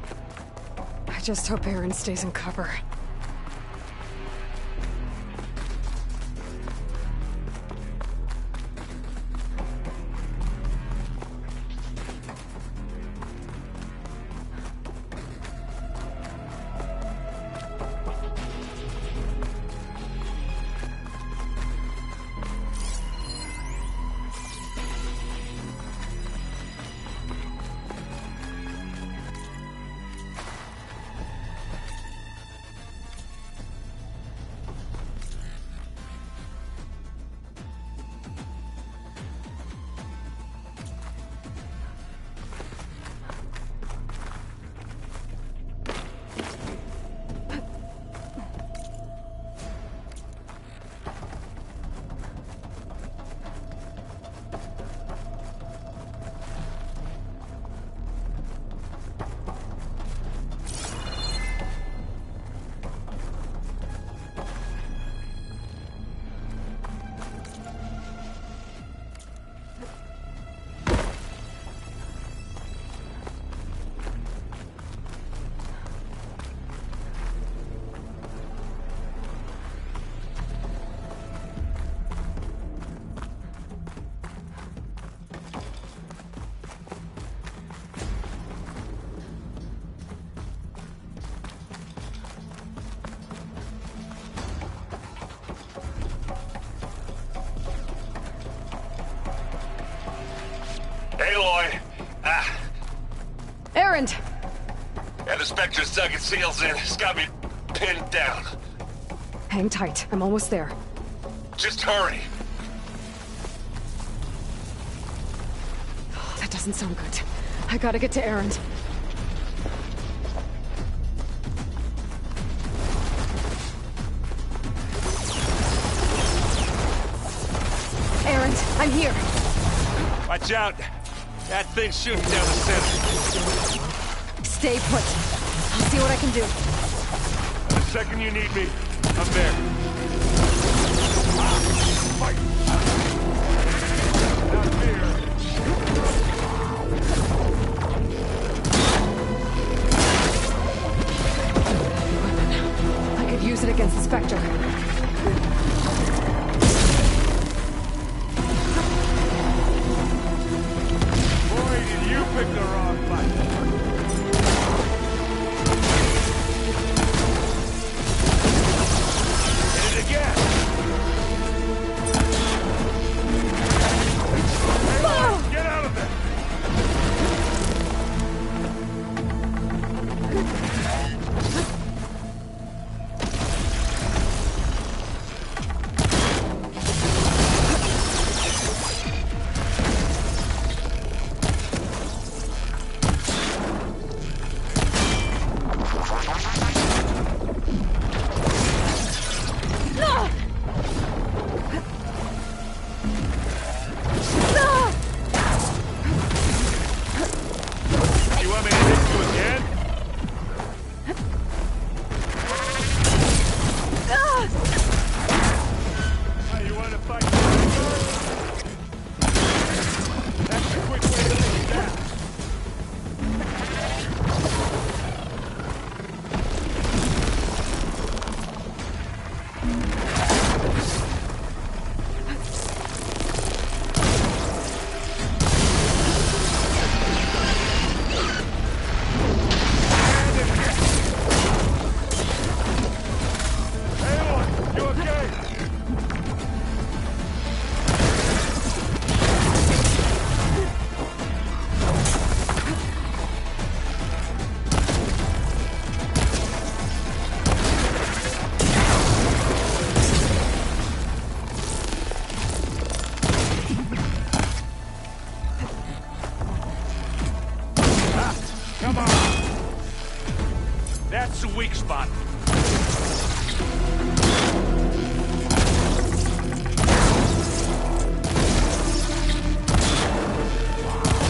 I just hope Aaron stays in cover. Aloy! Erend! Yeah, the Spectre's dug its heels in. It's got me pinned down. Hang tight. I'm almost there. Just hurry. Oh, that doesn't sound good. I gotta get to Erend. Erend, I'm here. Watch out! That thing's shooting down the center. Stay put. I'll see what I can do. The second you need me, I'm there. Fight! Not fear. I could use it against the Spectre. Pick the wrong button. Hit it again. Hey, get out of there.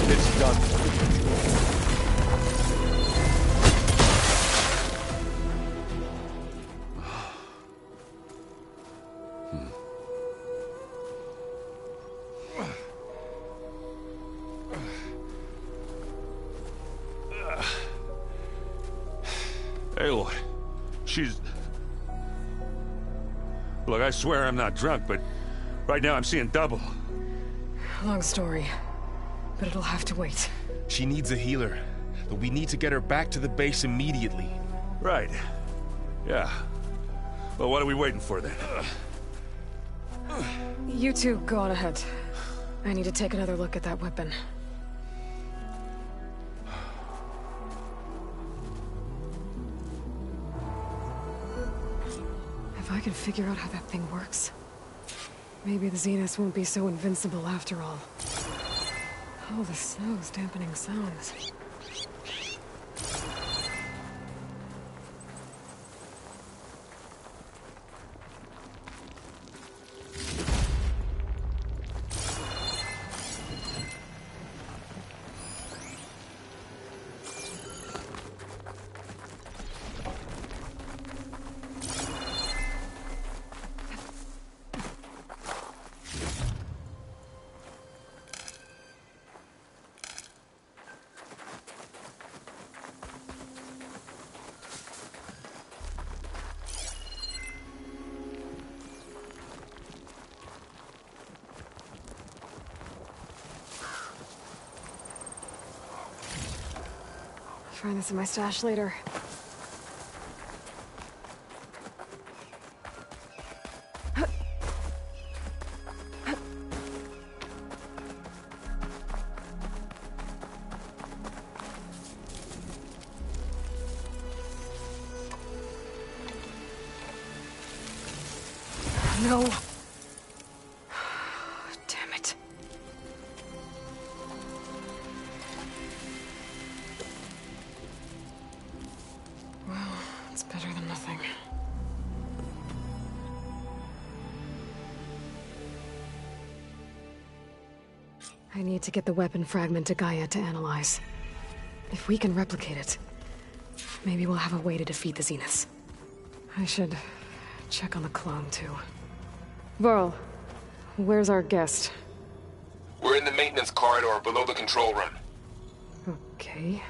It's done. Aloy, she's... Look, I swear I'm not drunk, but right now I'm seeing double. Long story, but it'll have to wait. She needs a healer, but we need to get her back to the base immediately. Right. Yeah. Well, what are we waiting for then? You two go on ahead. I need to take another look at that weapon. If I can figure out how that thing works, maybe the Zeniths won't be so invincible after all. Oh, the snow's dampening sounds. Find this in my stash later. No. Damn it. Well, it's better than nothing. I need to get the weapon fragment to Gaia to analyze. If we can replicate it, maybe we'll have a way to defeat the Zeniths. I should check on the clone, too. Varl, where's our guest? We're in the maintenance corridor below the control room. Okay.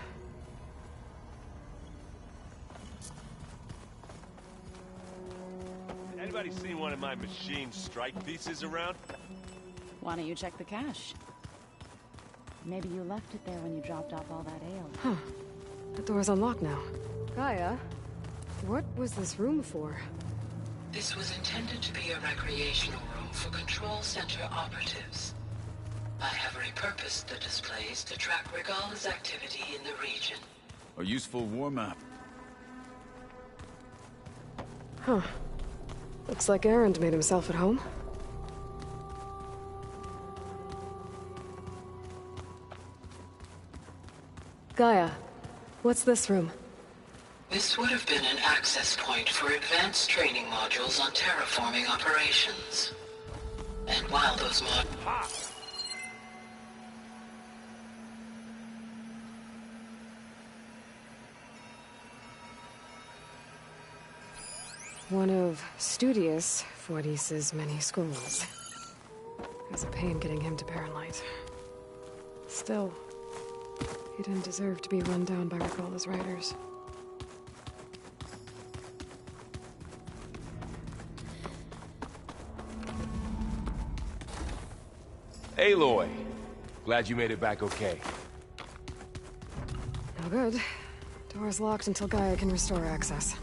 Anybody seen one of my machine strike pieces around? Why don't you check the cache? Maybe you left it there when you dropped off all that ale. Huh. The door's unlocked now. Gaia, what was this room for? This was intended to be a recreational room for Control Center operatives. I have repurposed the displays to track Regala's activity in the region. A useful warm-up. Huh. Looks like Erend made himself at home. Gaia, what's this room? This would have been an access point for advanced training modules on terraforming operations. And while those One of Studious Fortis's many scrolls. It was a pain getting him to Paranlight. Still, he didn't deserve to be run down by Regala's riders. Aloy! Glad you made it back okay. No good. Door's locked until Gaia can restore access.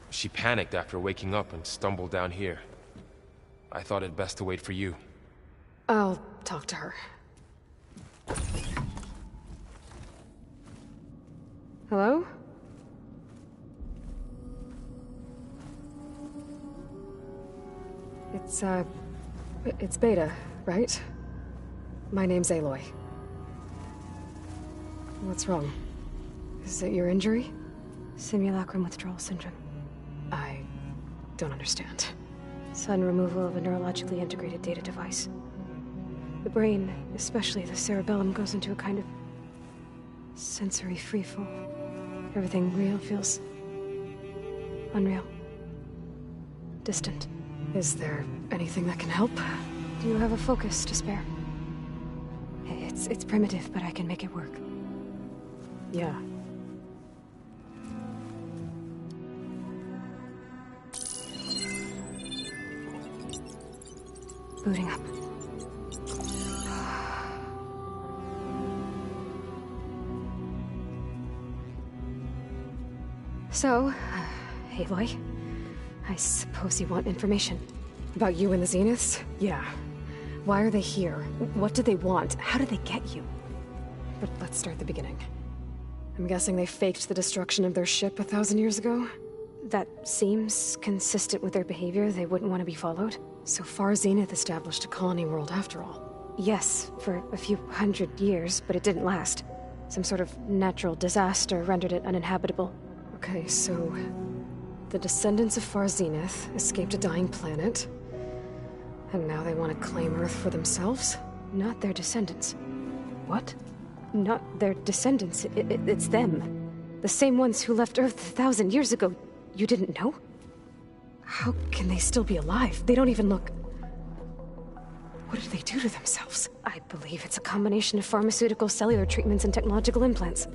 She panicked after waking up and stumbled down here. I thought it best to wait for you. I'll talk to her. Hello? It's Beta, right? My name's Aloy. What's wrong? Is it your injury? Simulacrum withdrawal syndrome. I don't understand. Sudden removal of a neurologically integrated data device. The brain, especially the cerebellum, goes into a kind of sensory freefall. Everything real feels unreal. Distant. Is there anything that can help? Do you have a focus to spare? It's primitive, but I can make it work. Yeah. Booting up. So, Aloy, I suppose you want information. About you and the Zeniths? Yeah. Why are they here? What do they want? How did they get you? But let's start at the beginning. I'm guessing they faked the destruction of their ship 1,000 years ago? That seems consistent with their behavior. They wouldn't want to be followed. So far, Zenith established a colony world after all. Yes, for a few hundred years, but it didn't last. Some sort of natural disaster rendered it uninhabitable. Okay, so the descendants of Far Zenith escaped a dying planet, and now they want to claim Earth for themselves? Not their descendants. What? Not their descendants. It's them. The same ones who left Earth 1,000 years ago. You didn't know? How can they still be alive? They don't even look... What did they do to themselves? I believe it's a combination of pharmaceutical, cellular treatments, and technological implants.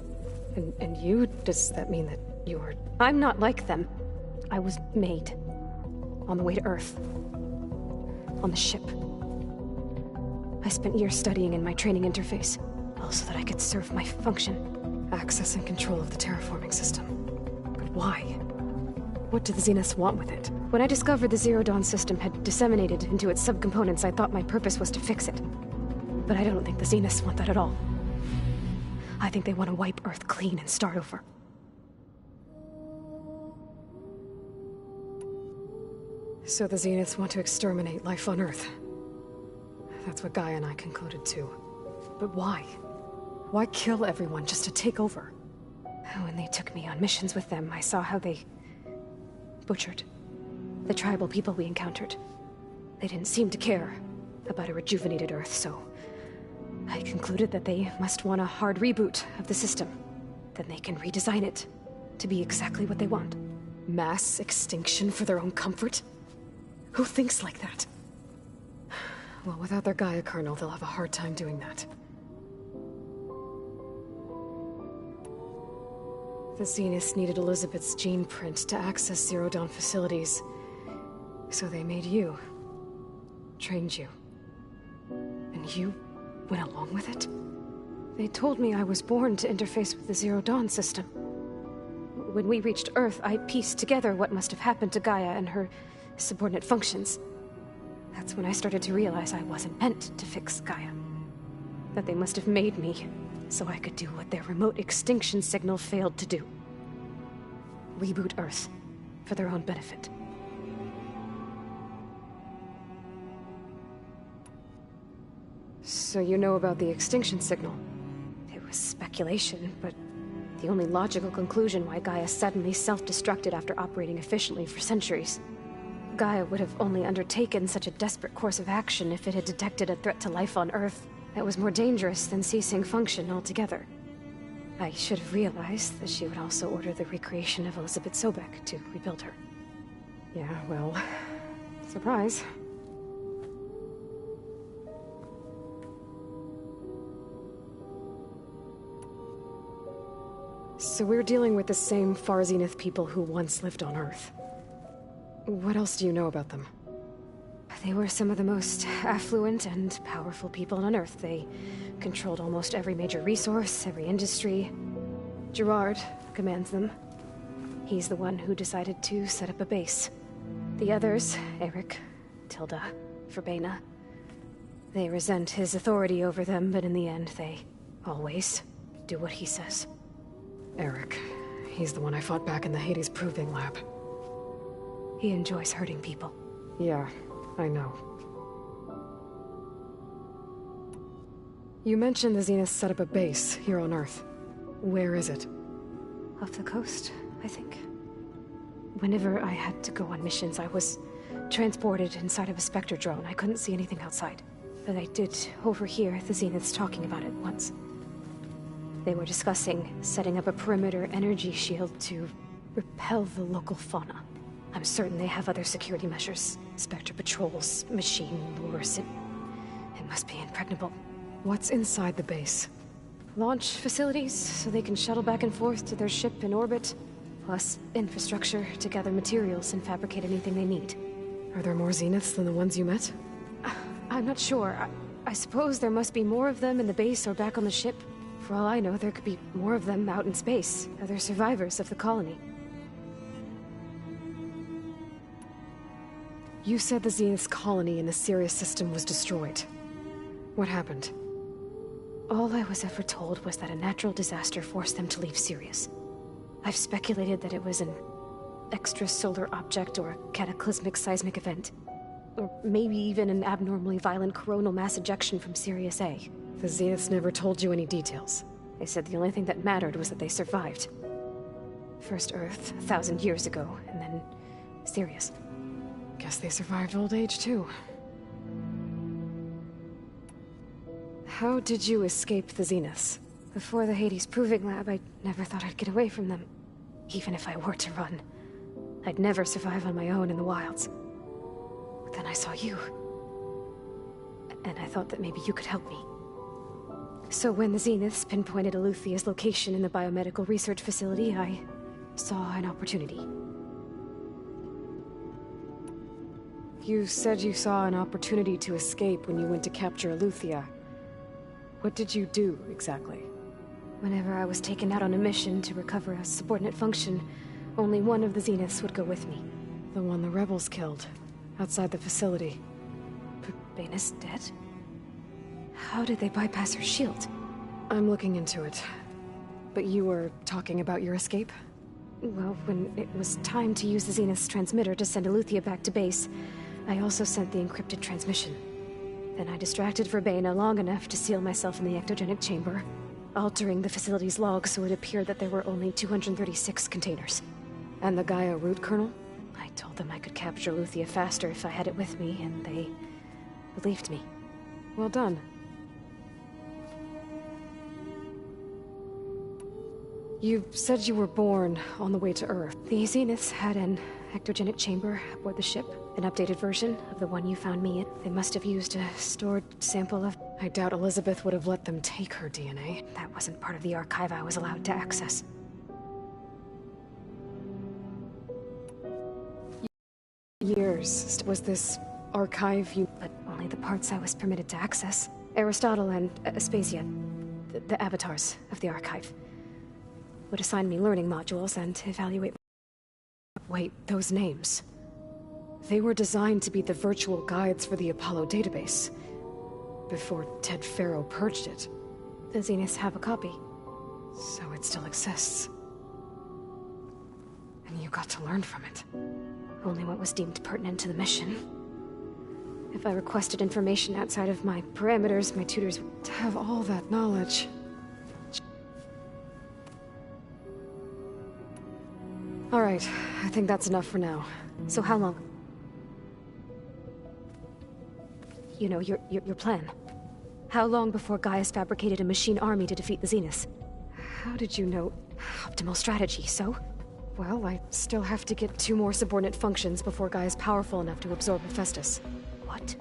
And you? Does that mean that you're... I'm not like them. I was made. On the way to Earth. On the ship. I spent years studying in my training interface, all so that I could serve my function. Access and control of the terraforming system. But why? What do the Zeniths want with it? When I discovered the Zero Dawn system had disseminated into its subcomponents, I thought my purpose was to fix it. But I don't think the Zeniths want that at all. I think they want to wipe Earth clean and start over. So the Zeniths want to exterminate life on Earth. That's what Gaia and I concluded too. But why? Why kill everyone just to take over? When they took me on missions with them, I saw how they... butchered the tribal people we encountered. They didn't seem to care about a rejuvenated Earth, so I concluded that they must want a hard reboot of the system. Then they can redesign it to be exactly what they want. Mass extinction for their own comfort? Who thinks like that? Well, without their Gaia kernel, they'll have a hard time doing that. The Zeniths needed Elizabeth's gene print to access Zero Dawn facilities. So they made you. Trained you. And you went along with it? They told me I was born to interface with the Zero Dawn system. When we reached Earth, I pieced together what must have happened to Gaia and her subordinate functions. That's when I started to realize I wasn't meant to fix Gaia. That they must have made me so I could do what their remote extinction signal failed to do. Reboot Earth for their own benefit. So you know about the extinction signal? It was speculation, but the only logical conclusion why Gaia suddenly self-destructed after operating efficiently for centuries. Gaia would have only undertaken such a desperate course of action if it had detected a threat to life on Earth that was more dangerous than ceasing function altogether. I should have realized that she would also order the recreation of Elizabeth Sobek to rebuild her. Yeah, well... surprise. So we're dealing with the same Far Zenith people who once lived on Earth. What else do you know about them? They were some of the most affluent and powerful people on Earth. They controlled almost every major resource, every industry. Gerard commands them. He's the one who decided to set up a base. The others, Eric, Tilda, Verbena, they resent his authority over them, but in the end, they always do what he says. Eric. He's the one I fought back in the Hades Proving Lab. He enjoys hurting people. Yeah, I know. You mentioned the Zeniths set up a base here on Earth. Where is it? Off the coast, I think. Whenever I had to go on missions, I was transported inside of a Spectre drone. I couldn't see anything outside. But I did overhear the Zeniths talking about it once. They were discussing setting up a perimeter energy shield to repel the local fauna. I'm certain they have other security measures. Spectre patrols, machine lures. It must be impregnable. What's inside the base? Launch facilities, so they can shuttle back and forth to their ship in orbit. Plus, infrastructure to gather materials and fabricate anything they need. Are there more Zeniths than the ones you met? I'm not sure. I suppose there must be more of them in the base or back on the ship. For all I know, there could be more of them out in space, other survivors of the colony. You said the Zenith's colony in the Sirius system was destroyed. What happened? All I was ever told was that a natural disaster forced them to leave Sirius. I've speculated that it was an extrasolar object or a cataclysmic seismic event. Or maybe even an abnormally violent coronal mass ejection from Sirius A. The Zeniths never told you any details. They said the only thing that mattered was that they survived. First Earth, 1,000 years ago, and then Sirius. Guess they survived old age, too. How did you escape the Zeniths? Before the Hades Proving Lab, I never thought I'd get away from them. Even if I were to run. I'd never survive on my own in the wilds. But then I saw you. And I thought that maybe you could help me. So when the Zeniths pinpointed Eluthia's location in the biomedical research facility, I saw an opportunity. You said you saw an opportunity to escape when you went to capture Eluthia. What did you do, exactly? Whenever I was taken out on a mission to recover a subordinate function, only one of the Zeniths would go with me. The one the rebels killed, outside the facility. Baina's dead? How did they bypass her shield? I'm looking into it. But you were talking about your escape? Well, when it was time to use the Zenith's transmitter to send Eluthia back to base, I also sent the encrypted transmission. Then I distracted Verbena long enough to seal myself in the ectogenic chamber, altering the facility's log so it appeared that there were only 236 containers. And the Gaia root kernel? I told them I could capture Eluthia faster if I had it with me, and they believed me. Well done. You said you were born on the way to Earth. The Zeniths had an ectogenic chamber aboard the ship, an updated version of the one you found me in. They must have used a stored sample of... I doubt Elizabeth would have let them take her DNA. That wasn't part of the archive I was allowed to access. Years was this archive you... But only the parts I was permitted to access. Aristotle and Aspasia, the avatars of the archive, would assign me learning modules and evaluate... Wait, those names... They were designed to be the virtual guides for the Apollo database, before Ted Faro purged it. The Zeniths have a copy. So it still exists. And you got to learn from it. Only what was deemed pertinent to the mission. If I requested information outside of my parameters, my tutors would... To have all that knowledge... Alright, I think that's enough for now. So how long? You know, your plan. How long before Gaia's fabricated a machine army to defeat the Zeniths? How did you know? Optimal strategy, so? Well, I still have to get 2 more subordinate functions before Gaia's powerful enough to absorb Hephaestus. What?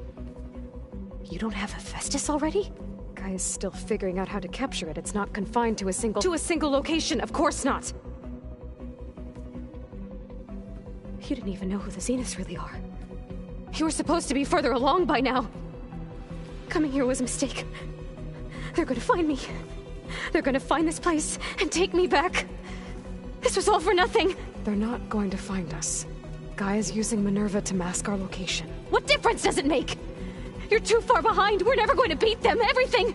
You don't have Hephaestus already? Gaia's still figuring out how to capture it. It's not confined to a single... To a single location, of course not! You didn't even know who the Zeniths really are. You were supposed to be further along by now! Coming here was a mistake. They're gonna find me. They're gonna find this place and take me back. This was all for nothing. They're not going to find us. Gaia's using Minerva to mask our location. What difference does it make? You're too far behind. We're never going to beat them. Everything.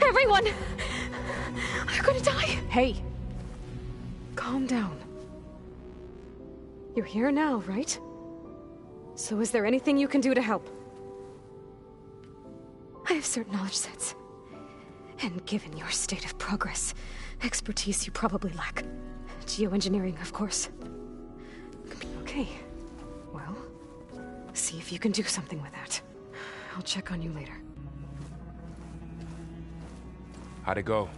Everyone. They're gonna die. Hey. Calm down. You're here now, right? So is there anything you can do to help? I have certain knowledge sets. And given your state of progress, expertise you probably lack. Geoengineering, of course. Okay. Well, see if you can do something with that. I'll check on you later. How'd it go?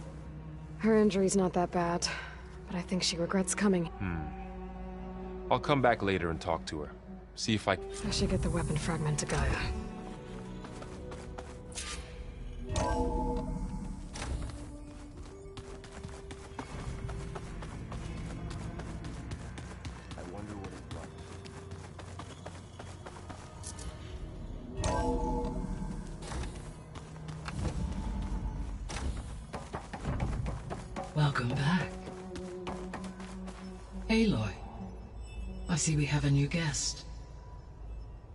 Her injury's not that bad, but I think she regrets coming. I'll come back later and talk to her. See if I should get the weapon fragment to Gaia. Welcome back. Aloy, I see we have a new guest.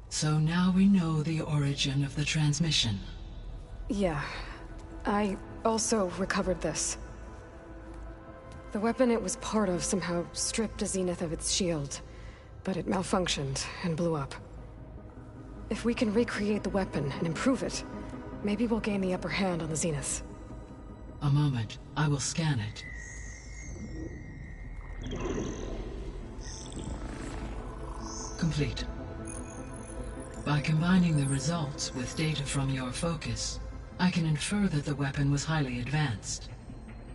So now we know the origin of the transmission. Yeah. I also recovered this. The weapon it was part of somehow stripped Zenith of its shield, but it malfunctioned and blew up. If we can recreate the weapon and improve it, maybe we'll gain the upper hand on the Zeniths. A moment. I will scan it. Complete. By combining the results with data from your focus, I can infer that the weapon was highly advanced,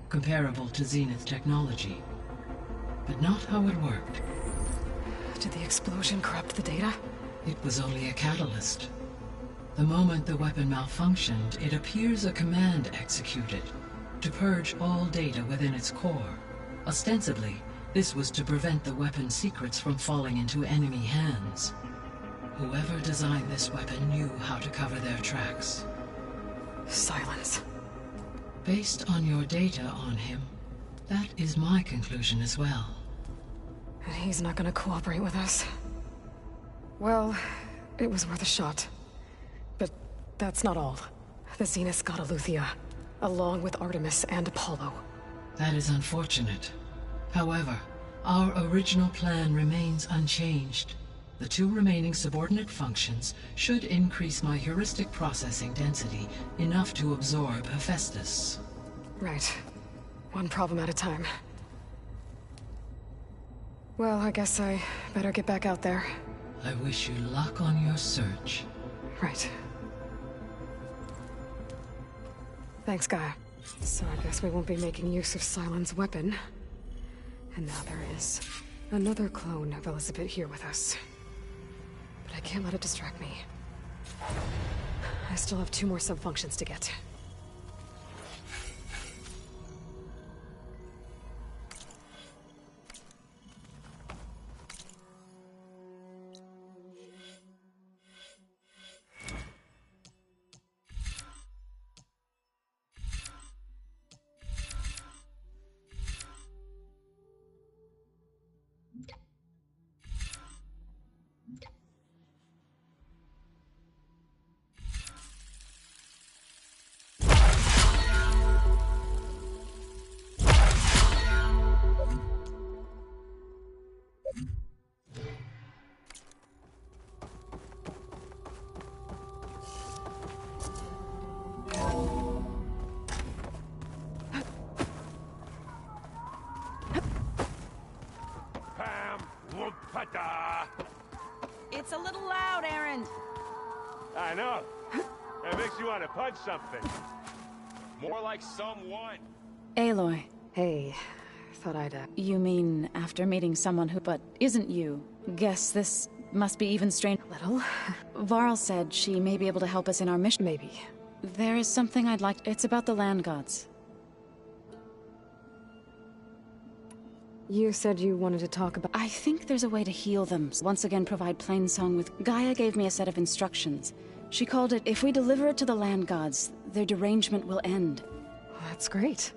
comparable to Zenith technology. But not how it worked. Did the explosion corrupt the data? It was only a catalyst. The moment the weapon malfunctioned, it appears a command executed to purge all data within its core. Ostensibly, this was to prevent the weapon's secrets from falling into enemy hands. Whoever designed this weapon knew how to cover their tracks. Silence. Based on your data on him, that is my conclusion as well. And he's not gonna cooperate with us. Well, it was worth a shot. But that's not all. The Zeniths got Eleuthia, along with Artemis and Apollo. That is unfortunate. However, our original plan remains unchanged. The two remaining subordinate functions should increase my heuristic processing density enough to absorb Hephaestus. Right. One problem at a time. Well, I guess I better get back out there. I wish you luck on your search. Right. Thanks, Gaia. So I guess we won't be making use of Sylens' weapon. And now there is another clone of Elizabeth here with us. But I can't let it distract me. I still have 2 more sub-functions to get. It's a little loud, Erend. I know. It makes you want to punch something. more like someone. Aloy. Hey, thought I'd, You mean after meeting someone who but isn't you? Guess this must be even strange. Little? Varl said she may be able to help us in our mission. Maybe. There is something I'd like. It's about the land gods. You said you wanted to talk about... I think there's a way to heal them. Once again, provide Plainsong with... Gaia gave me a set of instructions. She called it, if we deliver it to the land gods, their derangement will end. That's great.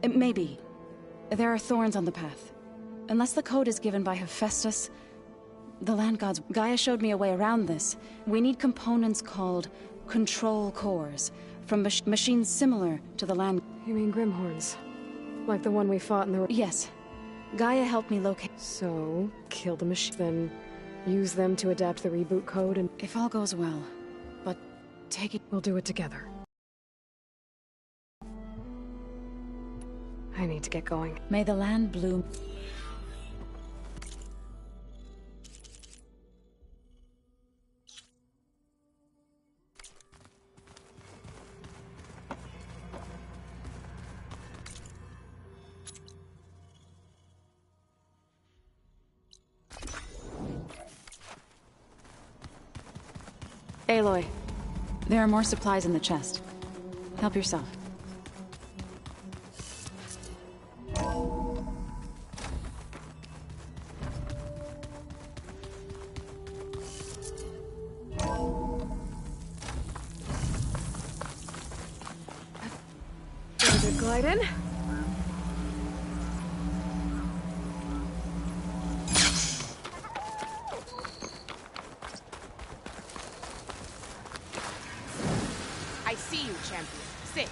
Maybe. There are thorns on the path. Unless the code is given by Hephaestus, the land gods... Gaia showed me a way around this. We need components called control cores, from machines similar to the land... You mean Grimhorns? Like the one we fought in the... Yes. Gaia helped me locate... So, kill the machine, then use them to adapt the reboot code and... If all goes well. But take it... We'll do it together. I need to get going. May the land bloom. Aloy, there are more supplies in the chest. Help yourself. Good glide in. I see you, champion. Sit.